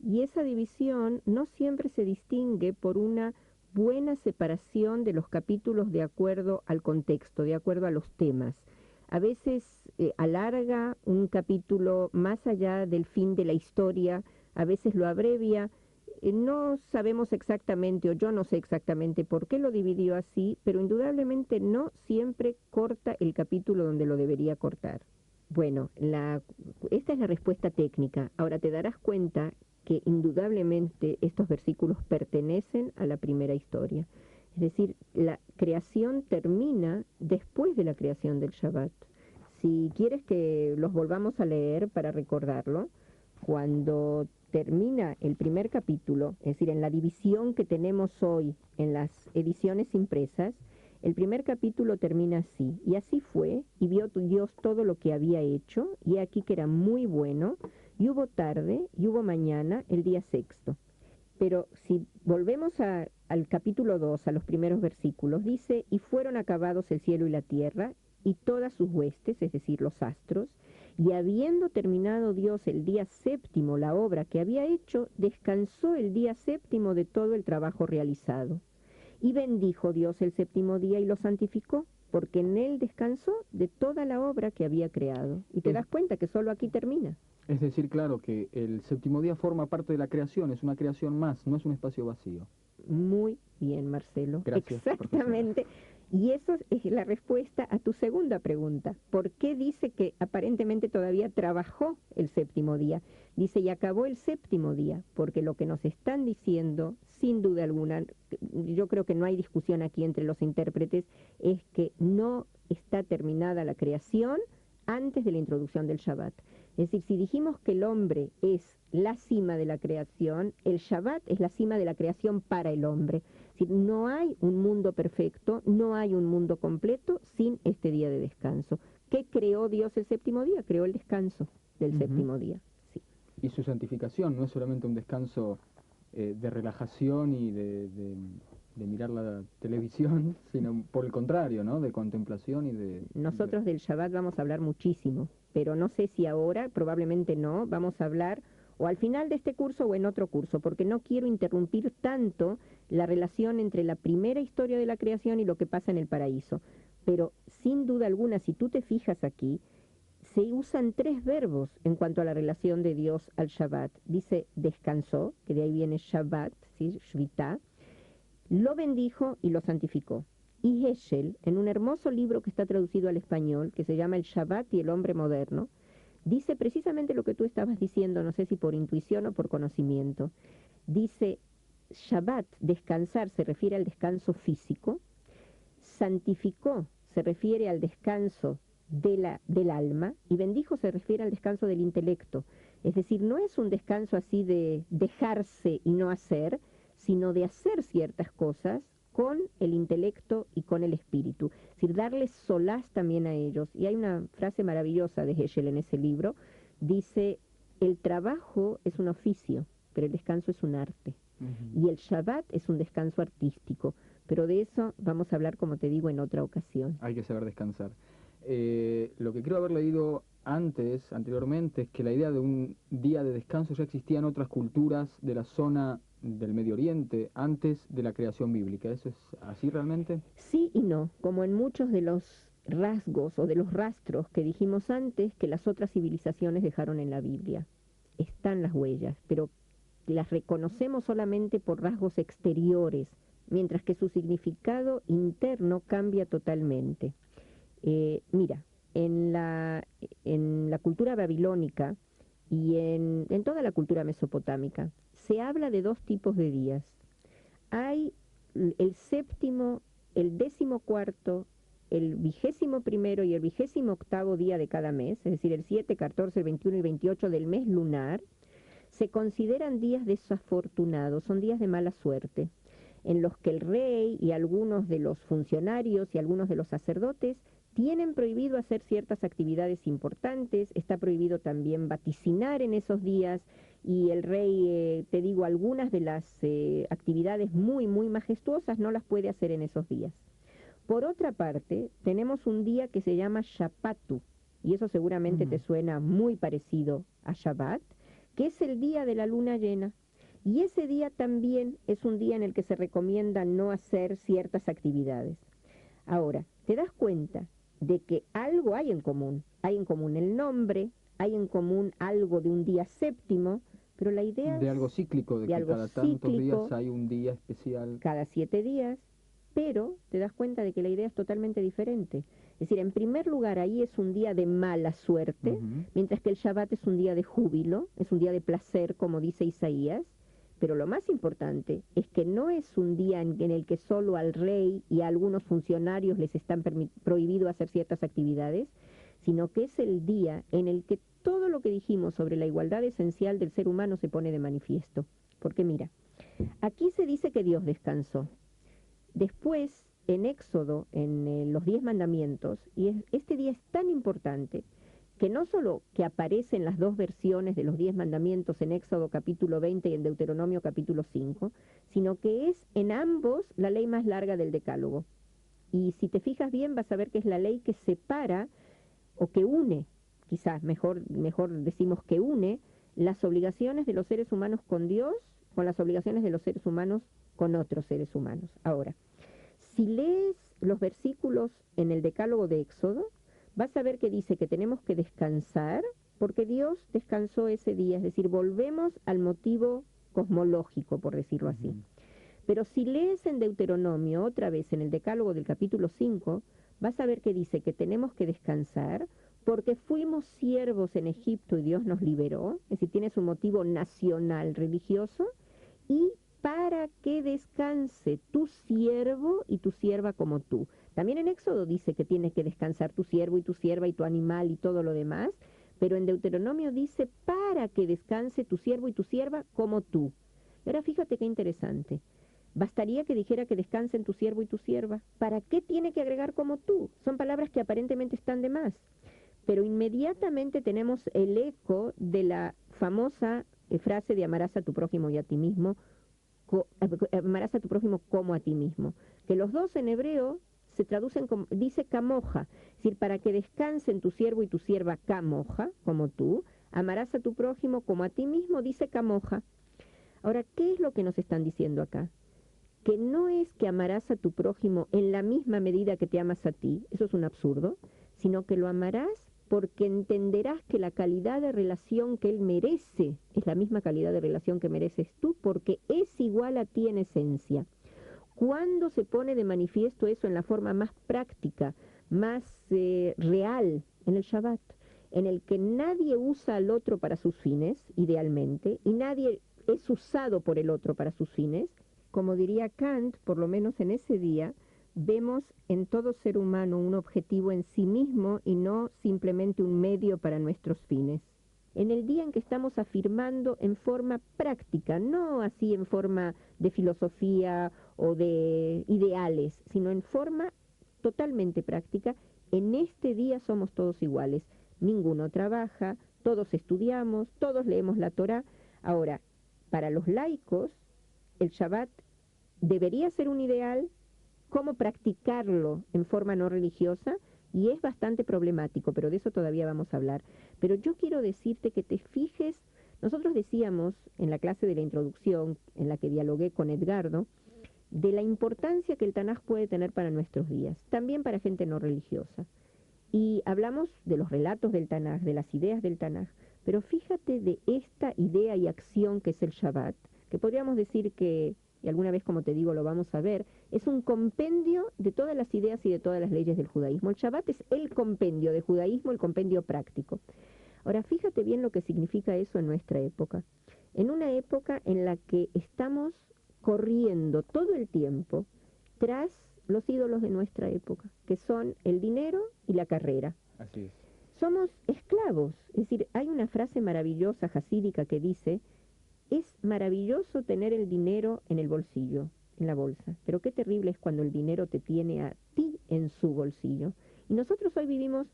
y esa división no siempre se distingue por una buena separación de los capítulos de acuerdo al contexto, de acuerdo a los temas. A veces alarga un capítulo más allá del fin de la historia, a veces lo abrevia. No sabemos exactamente, o yo no sé exactamente por qué lo dividió así, pero indudablemente no siempre corta el capítulo donde lo debería cortar. Bueno, esta es la respuesta técnica. Ahora te darás cuenta que indudablemente estos versículos pertenecen a la primera historia. Es decir, la creación termina después de la creación del Shabbat. Si quieres que los volvamos a leer para recordarlo, cuando termina el primer capítulo, es decir, en la división que tenemos hoy en las ediciones impresas, el primer capítulo termina así: y así fue, y vio Dios todo lo que había hecho, y aquí que era muy bueno, y hubo tarde, y hubo mañana, el día sexto. Pero si volvemos al capítulo 2, a los primeros versículos, dice, y fueron acabados el cielo y la tierra, y todas sus huestes, es decir, los astros, y habiendo terminado Dios el día séptimo la obra que había hecho, descansó el día séptimo de todo el trabajo realizado. Y bendijo Dios el séptimo día y lo santificó, porque en él descansó de toda la obra que había creado. Y te das cuenta que solo aquí termina. Es decir, claro, que el séptimo día forma parte de la creación, es una creación más, no es un espacio vacío. Muy bien, Marcelo. Gracias, exactamente. Y eso es la respuesta a tu segunda pregunta. ¿Por qué dice que aparentemente todavía trabajó el séptimo día? Dice, y acabó el séptimo día, porque lo que nos están diciendo, sin duda alguna, yo creo que no hay discusión aquí entre los intérpretes, es que no está terminada la creación antes de la introducción del Shabbat. Es decir, si dijimos que el hombre es la cima de la creación, el Shabbat es la cima de la creación para el hombre. Es decir, no hay un mundo perfecto, no hay un mundo completo sin este día de descanso. ¿Qué creó Dios el séptimo día? Creó el descanso del séptimo día. Sí. Y su santificación no es solamente un descanso de relajación y de mirar la televisión, sino por el contrario, ¿no? De contemplación y de... Nosotros del Shabbat vamos a hablar muchísimo, pero no sé si ahora, probablemente no, vamos a hablar o al final de este curso o en otro curso, porque no quiero interrumpir tanto la relación entre la primera historia de la creación y lo que pasa en el paraíso. Pero sin duda alguna, si tú te fijas aquí, se usan 3 verbos en cuanto a la relación de Dios al Shabbat. Dice descansó, que de ahí viene Shabbat, ¿sí? Shvitá, lo bendijo y lo santificó. Y Heschel, en un hermoso libro que está traducido al español, que se llama El Shabbat y el hombre moderno, dice precisamente lo que tú estabas diciendo, no sé si por intuición o por conocimiento. Dice, Shabbat, descansar, se refiere al descanso físico, santificó, se refiere al descanso del alma, y bendijo se refiere al descanso del intelecto. Es decir, no es un descanso así de dejarse y no hacer, sino de hacer ciertas cosas con el intelecto y con el espíritu. Es decir, darles solaz también a ellos. Y hay una frase maravillosa de Heschel en ese libro, dice, el trabajo es un oficio, pero el descanso es un arte. Y el Shabbat es un descanso artístico, pero de eso vamos a hablar, como te digo, en otra ocasión. Hay que saber descansar. Lo que creo haber leído anteriormente, es que la idea de un día de descanso ya existía en otras culturas de la zona del Medio Oriente antes de la creación bíblica. ¿Eso es así realmente? Sí y no, como en muchos de los rasgos o de los rastros que dijimos antes que las otras civilizaciones dejaron en la Biblia. Están las huellas, pero las reconocemos solamente por rasgos exteriores, mientras que su significado interno cambia totalmente. Mira, en la cultura babilónica y en toda la cultura mesopotámica se habla de 2 tipos de días. Hay el séptimo, el 14º, el 21º y el 28º día de cada mes, es decir, el 7, 14, el 21 y 28 del mes lunar, se consideran días desafortunados, son días de mala suerte, en los que el rey y algunos de los funcionarios y algunos de los sacerdotes tienen prohibido hacer ciertas actividades importantes, está prohibido también vaticinar en esos días, y el rey, te digo, algunas de las actividades muy, muy majestuosas no las puede hacer en esos días. Por otra parte, tenemos un día que se llama Shapatu, y eso seguramente te suena muy parecido a Shabbat, que es el día de la luna llena. Y ese día también es un día en el que se recomienda no hacer ciertas actividades. Ahora, ¿te das cuenta de que algo hay en común? Hay en común el nombre, hay en común algo de un día séptimo, pero la idea de es algo cíclico, de que cada tantos días hay un día especial. Cada 7 días, pero te das cuenta de que la idea es totalmente diferente. Es decir, en primer lugar, ahí es un día de mala suerte, mientras que el Shabbat es un día de júbilo, es un día de placer, como dice Isaías. Pero lo más importante es que no es un día en el que solo al rey y a algunos funcionarios les están prohibido hacer ciertas actividades, sino que es el día en el que todo lo que dijimos sobre la igualdad esencial del ser humano se pone de manifiesto. Porque mira, aquí se dice que Dios descansó. Después, en Éxodo, en los 10 mandamientos, y este día es tan importante que no solo que aparecen las 2 versiones de los 10 mandamientos en Éxodo capítulo 20 y en Deuteronomio capítulo 5, sino que es en ambos la ley más larga del Decálogo. Y si te fijas bien vas a ver que es la ley que separa o que une, quizás mejor decimos que une, las obligaciones de los seres humanos con Dios con las obligaciones de los seres humanos con otros seres humanos. Ahora, si lees los versículos en el Decálogo de Éxodo, vas a ver que dice que tenemos que descansar porque Dios descansó ese día, es decir, volvemos al motivo cosmológico, por decirlo así. Pero si lees en Deuteronomio, otra vez en el Decálogo del capítulo 5, vas a ver que dice que tenemos que descansar porque fuimos siervos en Egipto y Dios nos liberó, es decir, tiene su motivo nacional religioso, y para que descanse tu siervo y tu sierva como tú. También en Éxodo dice que tienes que descansar tu siervo y tu sierva y tu animal y todo lo demás, pero en Deuteronomio dice para que descanse tu siervo y tu sierva como tú. Y ahora fíjate qué interesante. Bastaría que dijera que descansen tu siervo y tu sierva. ¿Para qué tiene que agregar como tú? Son palabras que aparentemente están de más. Pero inmediatamente tenemos el eco de la famosa frase de amarás a tu prójimo y a ti mismo, amarás a tu prójimo como a ti mismo, que los dos en hebreo se traducen como, dice camoja, es decir, para que descansen tu siervo y tu sierva camoja, como tú, amarás a tu prójimo como a ti mismo, dice camoja. Ahora, ¿qué es lo que nos están diciendo acá? Que no es que amarás a tu prójimo en la misma medida que te amas a ti, eso es un absurdo, sino que lo amarás porque entenderás que la calidad de relación que él merece es la misma calidad de relación que mereces tú, porque es igual a ti en esencia. ¿Cuándo se pone de manifiesto eso en la forma más práctica, más real? En el Shabbat, en el que nadie usa al otro para sus fines, idealmente, y nadie es usado por el otro para sus fines. Como diría Kant, por lo menos en ese día, vemos en todo ser humano un objetivo en sí mismo y no simplemente un medio para nuestros fines. En el día en que estamos afirmando en forma práctica, no así en forma de filosofía o de ideales, sino en forma totalmente práctica, en este día somos todos iguales. Ninguno trabaja, todos estudiamos, todos leemos la Torá. Ahora, para los laicos, el Shabbat debería ser un ideal. Cómo practicarlo en forma no religiosa, y es bastante problemático, pero de eso todavía vamos a hablar. Pero yo quiero decirte que te fijes, nosotros decíamos en la clase de la introducción, en la que dialogué con Edgardo, de la importancia que el Tanaj puede tener para nuestros días, también para gente no religiosa. Y hablamos de los relatos del Tanaj, de las ideas del Tanaj, pero fíjate de esta idea y acción que es el Shabbat, que podríamos decir que, y alguna vez, como te digo, lo vamos a ver, es un compendio de todas las ideas y de todas las leyes del judaísmo. El Shabbat es el compendio de judaísmo, el compendio práctico. Ahora, fíjate bien lo que significa eso en nuestra época. En una época en la que estamos corriendo todo el tiempo tras los ídolos de nuestra época, que son el dinero y la carrera. Así es. Somos esclavos. Es decir, hay una frase maravillosa jasídica que dice: es maravilloso tener el dinero en el bolsillo, en la bolsa, pero qué terrible es cuando el dinero te tiene a ti en su bolsillo. Y nosotros hoy vivimos,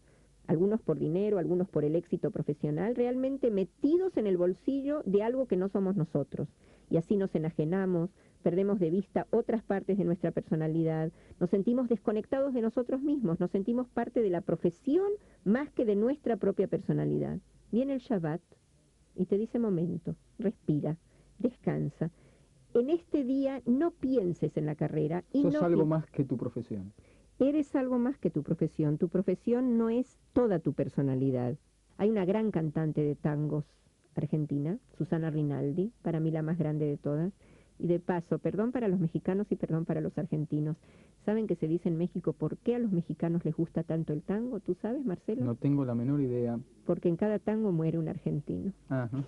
algunos por dinero, algunos por el éxito profesional, realmente metidos en el bolsillo de algo que no somos nosotros. Y así nos enajenamos, perdemos de vista otras partes de nuestra personalidad, nos sentimos desconectados de nosotros mismos, nos sentimos parte de la profesión más que de nuestra propia personalidad. Viene el Shabbat y te dice: momento, respira, descansa. En este día no pienses en la carrera. Y Sos no algo más que tu profesión. Eres algo más que tu profesión. Tu profesión no es toda tu personalidad. Hay una gran cantante de tangos argentina, Susana Rinaldi, para mí la más grande de todas. Y de paso, perdón para los mexicanos y perdón para los argentinos. ¿Saben que se dice en México por qué a los mexicanos les gusta tanto el tango? ¿Tú sabes, Marcelo? No tengo la menor idea. Porque en cada tango muere un argentino. Ajá.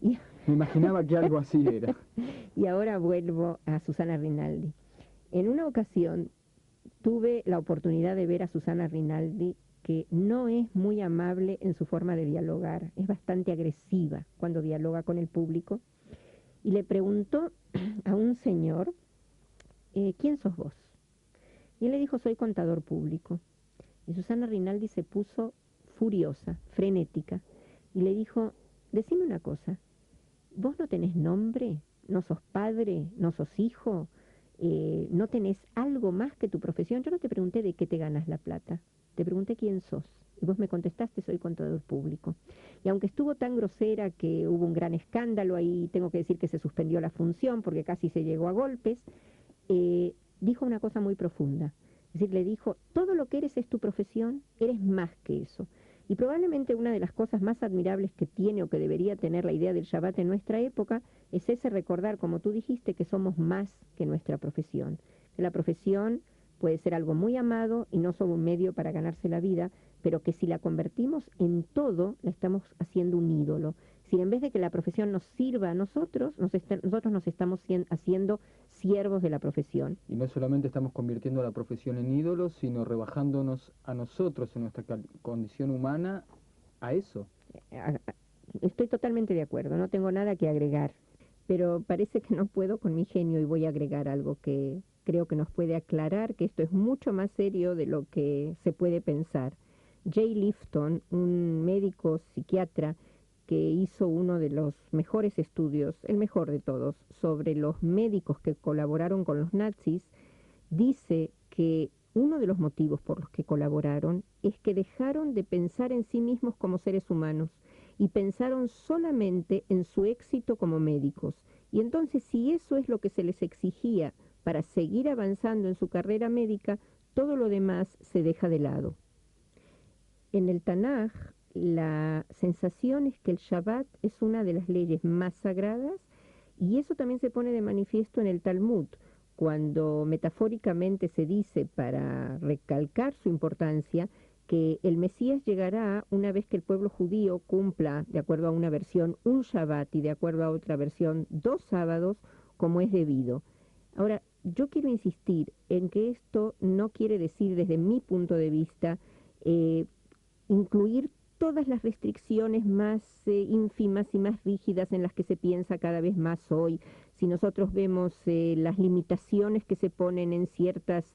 Y, Me imaginaba que algo así era. y ahora vuelvo a Susana Rinaldi. En una ocasión tuve la oportunidad de ver a Susana Rinaldi, que no es muy amable en su forma de dialogar, es bastante agresiva cuando dialoga con el público, y le preguntó a un señor: ¿quién sos vos? Y él le dijo: soy contador público. Y Susana Rinaldi se puso furiosa, frenética, y le dijo: decime una cosa, ¿vos no tenés nombre? ¿No sos padre? ¿No sos hijo? ¿No tenés algo más que tu profesión? Yo no te pregunté de qué te ganas la plata, te pregunté quién sos. Y vos me contestaste: soy contador público. Y aunque estuvo tan grosera que hubo un gran escándalo, ahí tengo que decir que se suspendió la función porque casi se llegó a golpes, dijo una cosa muy profunda. Es decir, le dijo: todo lo que eres es tu profesión, eres más que eso. Y probablemente una de las cosas más admirables que tiene o que debería tener la idea del Shabbat en nuestra época es ese recordar, como tú dijiste, que somos más que nuestra profesión. Que la profesión puede ser algo muy amado y no solo un medio para ganarse la vida, pero que si la convertimos en todo, la estamos haciendo un ídolo. Si en vez de que la profesión nos sirva a nosotros, nosotros nos estamos haciendo siervos de la profesión. Y no solamente estamos convirtiendo a la profesión en ídolo, sino rebajándonos a nosotros en nuestra condición humana a eso. A- a- Estoy totalmente de acuerdo, no tengo nada que agregar, pero parece que no puedo con mi genio y voy a agregar algo que creo que nos puede aclarar que esto es mucho más serio de lo que se puede pensar. Jay Lifton, un médico psiquiatra que hizo uno de los mejores estudios, el mejor de todos, sobre los médicos que colaboraron con los nazis, dice que uno de los motivos por los que colaboraron es que dejaron de pensar en sí mismos como seres humanos y pensaron solamente en su éxito como médicos. Y entonces, si eso es lo que se les exigía para seguir avanzando en su carrera médica, todo lo demás se deja de lado. En el Tanaj, la sensación es que el Shabbat es una de las leyes más sagradas y eso también se pone de manifiesto en el Talmud, cuando metafóricamente se dice, para recalcar su importancia, que el Mesías llegará una vez que el pueblo judío cumpla, de acuerdo a una versión, un Shabbat y de acuerdo a otra versión, 2 sábados, como es debido. Ahora, yo quiero insistir en que esto no quiere decir, desde mi punto de vista, eh, incluir todas las restricciones más ínfimas y más rígidas en las que se piensa cada vez más hoy. Si nosotros vemos las limitaciones que se ponen en ciertas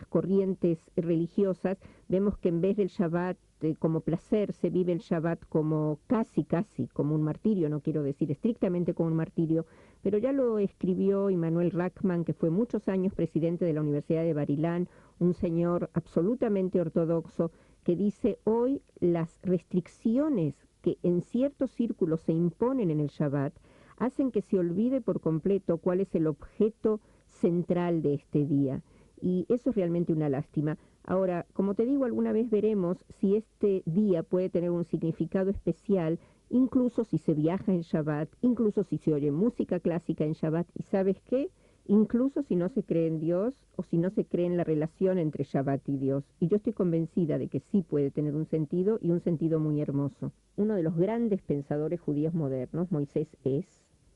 corrientes religiosas, vemos que en vez del Shabbat como placer, se vive el Shabbat como casi como un martirio, no quiero decir estrictamente como un martirio, pero ya lo escribió Immanuel Rachman, que fue muchos años presidente de la Universidad de Barilán, un señor absolutamente ortodoxo, que dice hoy las restricciones que en ciertos círculos se imponen en el Shabbat hacen que se olvide por completo cuál es el objeto central de este día. Y eso es realmente una lástima. Ahora, como te digo, alguna vez veremos si este día puede tener un significado especial, incluso si se viaja en Shabbat, incluso si se oye música clásica en Shabbat. ¿Y sabes qué? Incluso si no se cree en Dios o si no se cree en la relación entre Shabbat y Dios. Y yo estoy convencida de que sí puede tener un sentido y un sentido muy hermoso. Uno de los grandes pensadores judíos modernos, Moisés es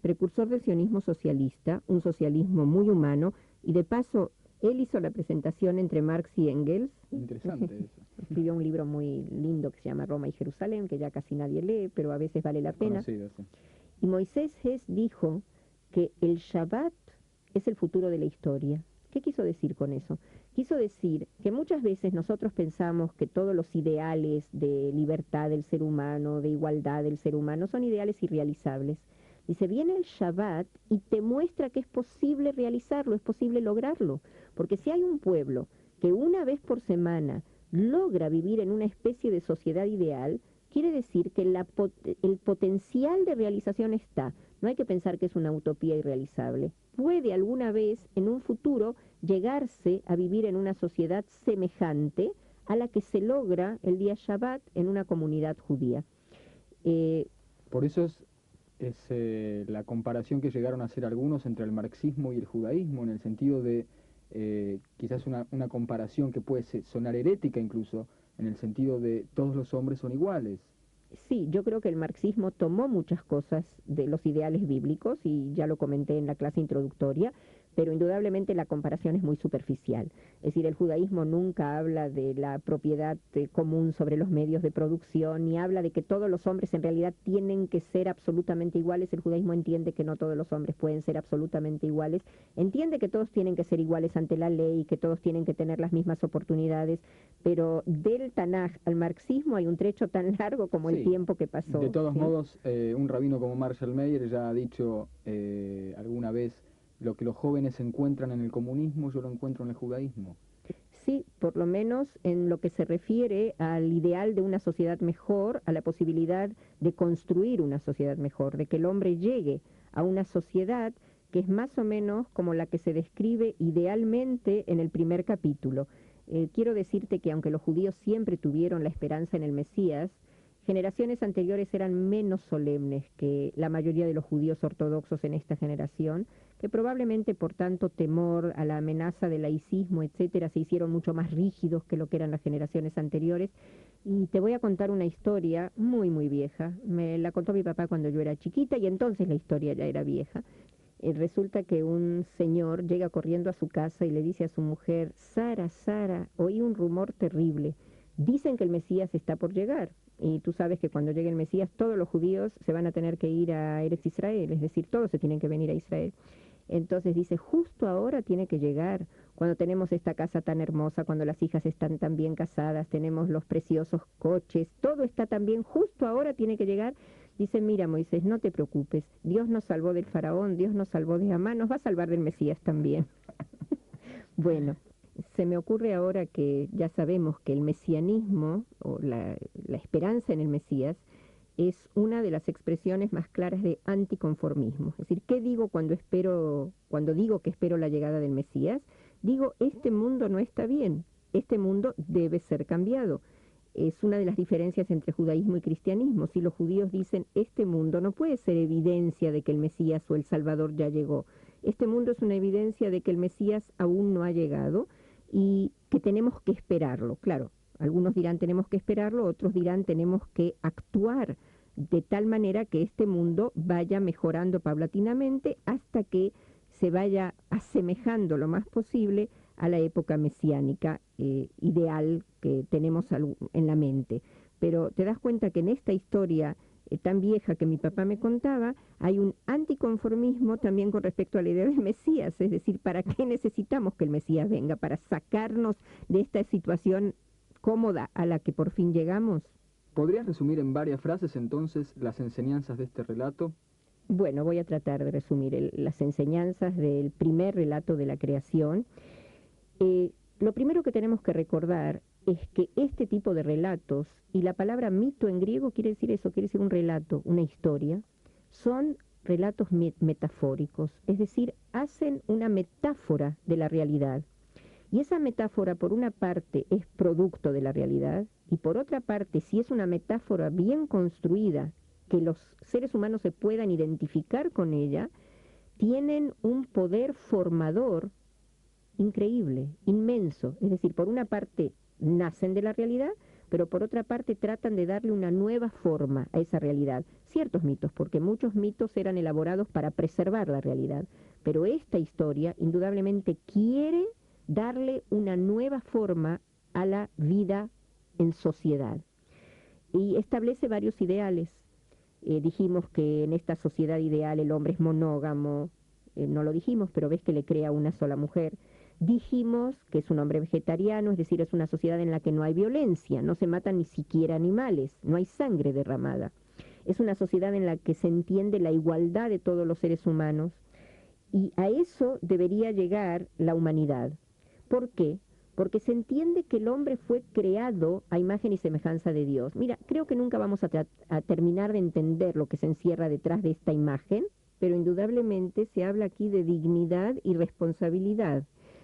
precursor del sionismo socialista, un socialismo muy humano, y de paso, él hizo la presentación entre Marx y Engels. Interesante eso. Escribió un libro muy lindo que se llama Roma y Jerusalén, que ya casi nadie lee, pero a veces vale la pena. Conocido, sí. Y Moisés Hess dijo que el Shabbat es el futuro de la historia. ¿Qué quiso decir con eso? Quiso decir que muchas veces nosotros pensamos que todos los ideales de libertad del ser humano, de igualdad del ser humano, son ideales irrealizables. Dice, viene el Shabbat y te muestra que es posible realizarlo, es posible lograrlo. Porque si hay un pueblo que una vez por semana logra vivir en una especie de sociedad ideal, quiere decir que el potencial de realización está. No hay que pensar que es una utopía irrealizable. Puede alguna vez, en un futuro, llegarse a vivir en una sociedad semejante a la que se logra el día Shabbat en una comunidad judía. Por eso es la comparación que llegaron a hacer algunos entre el marxismo y el judaísmo, en el sentido de quizás una comparación que puede sonar herética incluso, en el sentido de todos los hombres son iguales. Sí, yo creo que el marxismo tomó muchas cosas de los ideales bíblicos y ya lo comenté en la clase introductoria, pero indudablemente la comparación es muy superficial. Es decir, el judaísmo nunca habla de la propiedad común sobre los medios de producción, ni habla de que todos los hombres en realidad tienen que ser absolutamente iguales. El judaísmo entiende que no todos los hombres pueden ser absolutamente iguales, entiende que todos tienen que ser iguales ante la ley, que todos tienen que tener las mismas oportunidades, pero del Tanaj al marxismo hay un trecho tan largo como el tiempo que pasó. De todos ¿sí? modos, un rabino como Marshall Mayer ya ha dicho alguna vez, lo que los jóvenes encuentran en el comunismo, yo lo encuentro en el judaísmo. Sí, por lo menos en lo que se refiere al ideal de una sociedad mejor, a la posibilidad de construir una sociedad mejor, de que el hombre llegue a una sociedad que es más o menos como la que se describe idealmente en el primer capítulo. Quiero decirte que aunque los judíos siempre tuvieron la esperanza en el Mesías, generaciones anteriores eran menos solemnes que la mayoría de los judíos ortodoxos en esta generación, que probablemente por tanto temor a la amenaza del laicismo, etcétera, se hicieron mucho más rígidos que lo que eran las generaciones anteriores. Y te voy a contar una historia muy, muy vieja. Me la contó mi papá cuando yo era chiquita y entonces la historia ya era vieja. Resulta que un señor llega corriendo a su casa y le dice a su mujer, Sara, Sara, oí un rumor terrible. Dicen que el Mesías está por llegar. Y tú sabes que cuando llegue el Mesías, todos los judíos se van a tener que ir a Eretz Israel, es decir, todos se tienen que venir a Israel. Entonces dice, justo ahora tiene que llegar, cuando tenemos esta casa tan hermosa, cuando las hijas están tan bien casadas, tenemos los preciosos coches, todo está tan bien, justo ahora tiene que llegar. Dice, mira Moisés, no te preocupes, Dios nos salvó del faraón, Dios nos salvó de Amán, nos va a salvar del Mesías también. Bueno, se me ocurre ahora que ya sabemos que el mesianismo, o la esperanza en el Mesías, es una de las expresiones más claras de anticonformismo. Es decir, ¿qué digo cuando digo que espero la llegada del Mesías? Digo, este mundo no está bien, este mundo debe ser cambiado. Es una de las diferencias entre judaísmo y cristianismo. Si los judíos dicen, este mundo no puede ser evidencia de que el Mesías o el Salvador ya llegó. Este mundo es una evidencia de que el Mesías aún no ha llegado y que tenemos que esperarlo. Claro, algunos dirán tenemos que esperarlo, otros dirán tenemos que actuar de tal manera que este mundo vaya mejorando paulatinamente hasta que se vaya asemejando lo más posible a la época mesiánica ideal que tenemos en la mente. Pero te das cuenta que en esta historia tan vieja que mi papá me contaba, hay un anticonformismo también con respecto a la idea del Mesías. Es decir, ¿para qué necesitamos que el Mesías venga? ¿Para sacarnos de esta situación cómoda a la que por fin llegamos? ¿Podrías resumir en varias frases entonces las enseñanzas de este relato? Bueno, voy a tratar de resumir las enseñanzas del primer relato de la creación. Lo primero que tenemos que recordar es que este tipo de relatos, y la palabra mito en griego quiere decir eso, quiere decir un relato, una historia, son relatos metafóricos, es decir, hacen una metáfora de la realidad. Y esa metáfora, por una parte, es producto de la realidad, y por otra parte, si es una metáfora bien construida, que los seres humanos se puedan identificar con ella, tienen un poder formador increíble, inmenso. Es decir, por una parte, nacen de la realidad, pero por otra parte tratan de darle una nueva forma a esa realidad. Ciertos mitos, porque muchos mitos eran elaborados para preservar la realidad, pero esta historia indudablemente quiere darle una nueva forma a la vida en sociedad. Y establece varios ideales. Dijimos que en esta sociedad ideal el hombre es monógamo, no lo dijimos, pero ves que le crea una sola mujer. Dijimos que es un hombre vegetariano, es decir, es una sociedad en la que no hay violencia, no se matan ni siquiera animales, no hay sangre derramada. Es una sociedad en la que se entiende la igualdad de todos los seres humanos, y a eso debería llegar la humanidad. ¿Por qué? Porque se entiende que el hombre fue creado a imagen y semejanza de Dios. Mira, creo que nunca vamos a terminar de entender lo que se encierra detrás de esta imagen, pero indudablemente se habla aquí de dignidad y responsabilidad.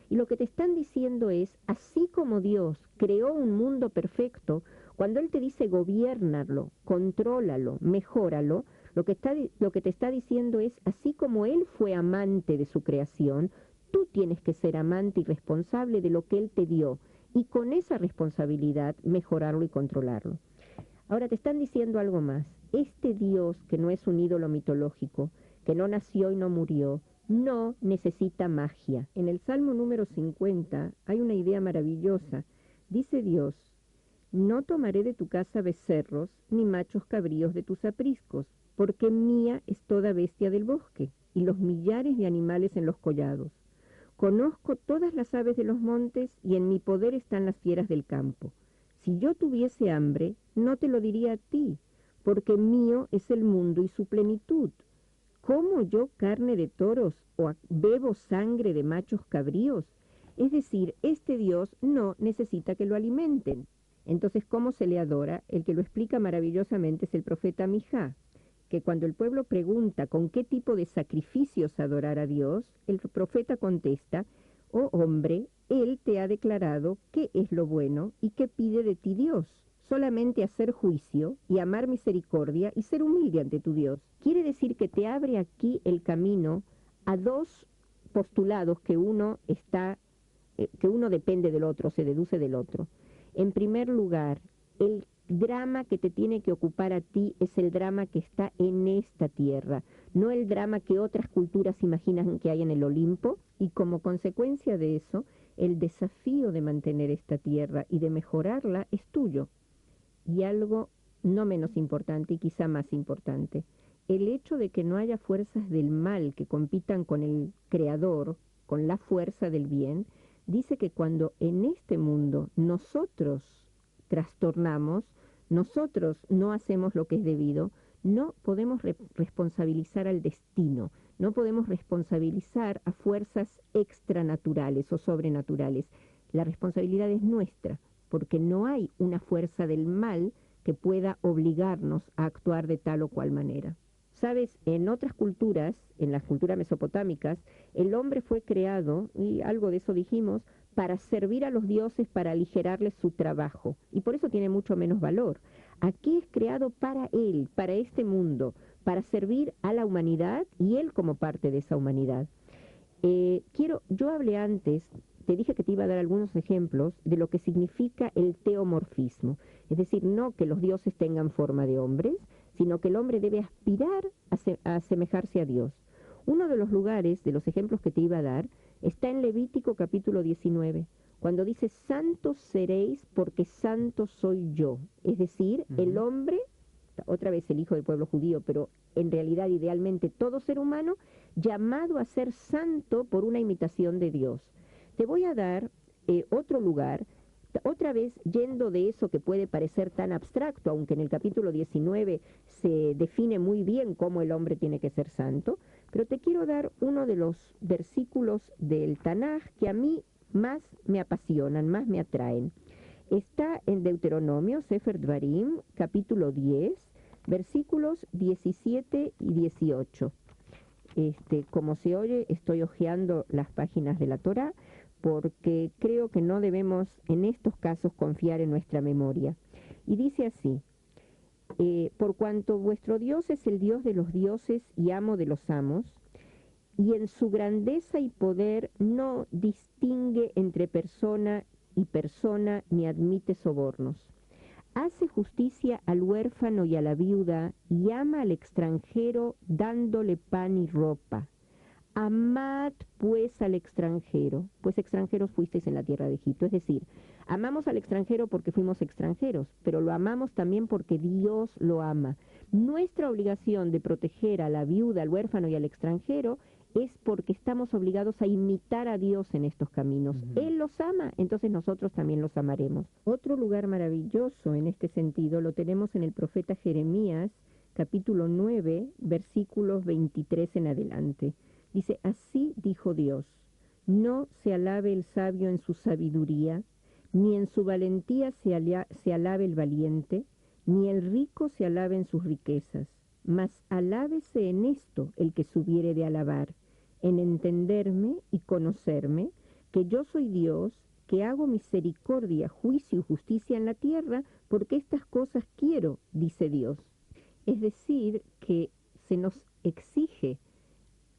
Y lo que te están diciendo es, así como Dios creó un mundo perfecto, cuando Él te dice gobiérnalo, contrólalo, mejóralo, lo que te está diciendo es, así como Él fue amante de su creación, tú tienes que ser amante y responsable de lo que Él te dio, y con esa responsabilidad mejorarlo y controlarlo. Ahora te están diciendo algo más. Este Dios, que no es un ídolo mitológico, que no nació y no murió, no necesita magia. En el Salmo número 50 hay una idea maravillosa. Dice Dios, no tomaré de tu casa becerros, ni machos cabríos de tus apriscos, porque mía es toda bestia del bosque, y los millares de animales en los collados. Conozco todas las aves de los montes, y en mi poder están las fieras del campo. Si yo tuviese hambre, no te lo diría a ti, porque mío es el mundo y su plenitud. ¿Como yo carne de toros o bebo sangre de machos cabríos? Es decir, este Dios no necesita que lo alimenten. Entonces, ¿cómo se le adora? El que lo explica maravillosamente es el profeta Mijá, que cuando el pueblo pregunta con qué tipo de sacrificios adorar a Dios, el profeta contesta, oh hombre, Él te ha declarado qué es lo bueno y qué pide de ti Dios. Solamente hacer juicio y amar misericordia y ser humilde ante tu Dios. Quiere decir que te abre aquí el camino a dos postulados que uno depende del otro, se deduce del otro. En primer lugar, el drama que te tiene que ocupar a ti es el drama que está en esta tierra, no el drama que otras culturas imaginan que hay en el Olimpo, y como consecuencia de eso, el desafío de mantener esta tierra y de mejorarla es tuyo. Y algo no menos importante y quizá más importante, el hecho de que no haya fuerzas del mal que compitan con el Creador, con la fuerza del bien, dice que cuando en este mundo nosotros trastornamos, nosotros no hacemos lo que es debido, no podemos responsabilizar al destino, no podemos responsabilizar a fuerzas extranaturales o sobrenaturales. La responsabilidad es nuestra, porque no hay una fuerza del mal que pueda obligarnos a actuar de tal o cual manera. Sabes, en otras culturas, en las culturas mesopotámicas, el hombre fue creado, y algo de eso dijimos, para servir a los dioses, para aligerarles su trabajo, y por eso tiene mucho menos valor. Aquí es creado para él, para este mundo, para servir a la humanidad y él como parte de esa humanidad. Yo hablé antes, te dije que te iba a dar algunos ejemplos de lo que significa el teomorfismo, es decir, no que los dioses tengan forma de hombres, sino que el hombre debe aspirar a asemejarse a Dios. Uno de los lugares, de los ejemplos que te iba a dar, está en Levítico capítulo 19, cuando dice, santos seréis porque santo soy yo. Es decir, el hombre, otra vez el hijo del pueblo judío, pero en realidad idealmente todo ser humano, llamado a ser santo por una imitación de Dios. Te voy a dar otro lugar, otra vez yendo de eso que puede parecer tan abstracto, aunque en el capítulo 19 se define muy bien cómo el hombre tiene que ser santo, pero te quiero dar uno de los versículos del Tanaj que a mí más me apasionan, más me atraen. Está en Deuteronomio, Sefer Dvarim, capítulo 10, versículos 17 y 18. Como se oye, estoy hojeando las páginas de la Torá, porque creo que no debemos en estos casos confiar en nuestra memoria. Y dice así, por cuanto vuestro Dios es el Dios de los dioses y amo de los amos, y en su grandeza y poder no distingue entre persona y persona ni admite sobornos. Hace justicia al huérfano y a la viuda y ama al extranjero dándole pan y ropa. Amad pues al extranjero, pues extranjeros fuisteis en la tierra de Egipto. Es decir, amamos al extranjero porque fuimos extranjeros, pero lo amamos también porque Dios lo ama. Nuestra obligación de proteger a la viuda, al huérfano y al extranjero es porque estamos obligados a imitar a Dios en estos caminos. Él los ama, entonces nosotros también los amaremos. Otro lugar maravilloso en este sentido lo tenemos en el profeta Jeremías, capítulo 9, versículos 23 en adelante. Dice, así dijo Dios, no se alabe el sabio en su sabiduría, ni en su valentía se alabe el valiente, ni el rico se alabe en sus riquezas, mas alábese en esto el que subiere de alabar, en entenderme y conocerme, que yo soy Dios, que hago misericordia, juicio y justicia en la tierra, porque estas cosas quiero, dice Dios. Es decir, que se nos exige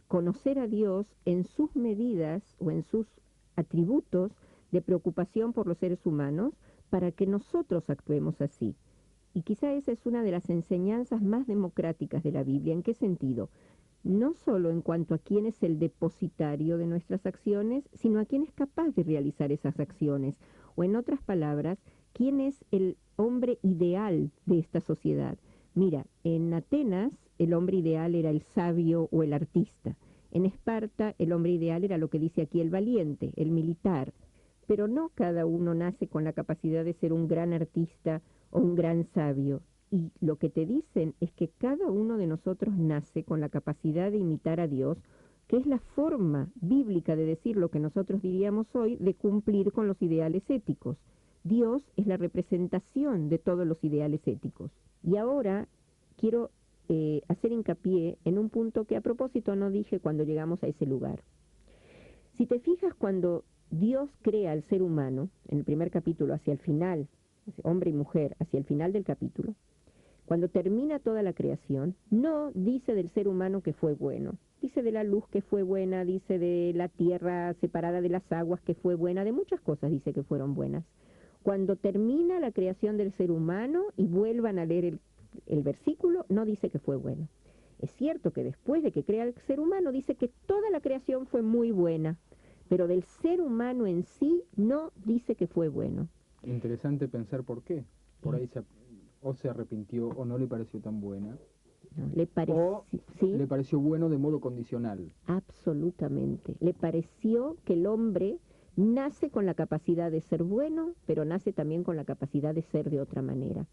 conocer a Dios en sus medidas o en sus atributos de preocupación por los seres humanos para que nosotros actuemos así. Y quizá esa es una de las enseñanzas más democráticas de la Biblia. ¿En qué sentido? No solo en cuanto a quién es el depositario de nuestras acciones, sino a quién es capaz de realizar esas acciones. O en otras palabras, quién es el hombre ideal de esta sociedad. Mira, en Atenas el hombre ideal era el sabio o el artista. En Esparta el hombre ideal era lo que dice aquí el valiente, el militar. Pero no cada uno nace con la capacidad de ser un gran artista o un gran sabio. Y lo que te dicen es que cada uno de nosotros nace con la capacidad de imitar a Dios, que es la forma bíblica de decir lo que nosotros diríamos hoy, de cumplir con los ideales éticos. Dios es la representación de todos los ideales éticos. Y ahora quiero hacer hincapié en un punto que a propósito no dije cuando llegamos a ese lugar. Si te fijas, cuando Dios crea al ser humano, en el primer capítulo, hacia el final, hombre y mujer, hacia el final del capítulo, cuando termina toda la creación, no dice del ser humano que fue bueno, dice de la luz que fue buena, dice de la tierra separada de las aguas que fue buena, de muchas cosas dice que fueron buenas. Cuando termina la creación del ser humano, y vuelvan a leer el versículo, no dice que fue bueno. Es cierto que después de que crea el ser humano, dice que toda la creación fue muy buena, pero del ser humano en sí no dice que fue bueno. Interesante pensar por qué. Por ahí o se arrepintió o no le pareció tan buena, ¿no? Le o pareció, ¿sí? le pareció bueno de modo condicional. Absolutamente. Le pareció que el hombre nace con la capacidad de ser bueno, pero nace también con la capacidad de ser de otra manera.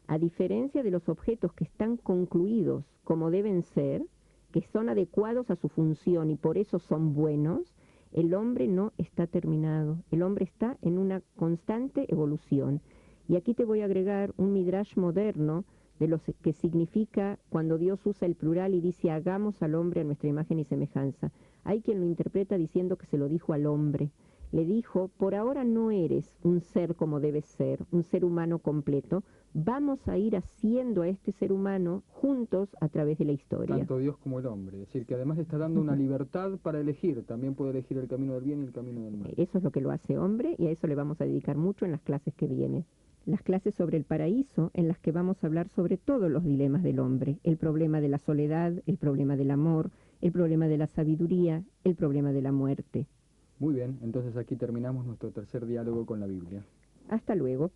A diferencia de los objetos que están concluidos como deben ser, que son adecuados a su función y por eso son buenos, el hombre no está terminado. El hombre está en una constante evolución. Y aquí te voy a agregar un midrash moderno de lo que significa cuando Dios usa el plural y dice hagamos al hombre a nuestra imagen y semejanza. Hay quien lo interpreta diciendo que se lo dijo al hombre. Le dijo, por ahora no eres un ser como debes ser, un ser humano completo, vamos a ir haciendo a este ser humano juntos a través de la historia. Tanto Dios como el hombre. Es decir, que además le está dando una libertad para elegir. También puede elegir el camino del bien y el camino del mal. Eso es lo que lo hace hombre y a eso le vamos a dedicar mucho en las clases que vienen. Las clases sobre el paraíso, en las que vamos a hablar sobre todos los dilemas del hombre, el problema de la soledad, el problema del amor, el problema de la sabiduría, el problema de la muerte. Muy bien, entonces aquí terminamos nuestro tercer diálogo con la Biblia. Hasta luego.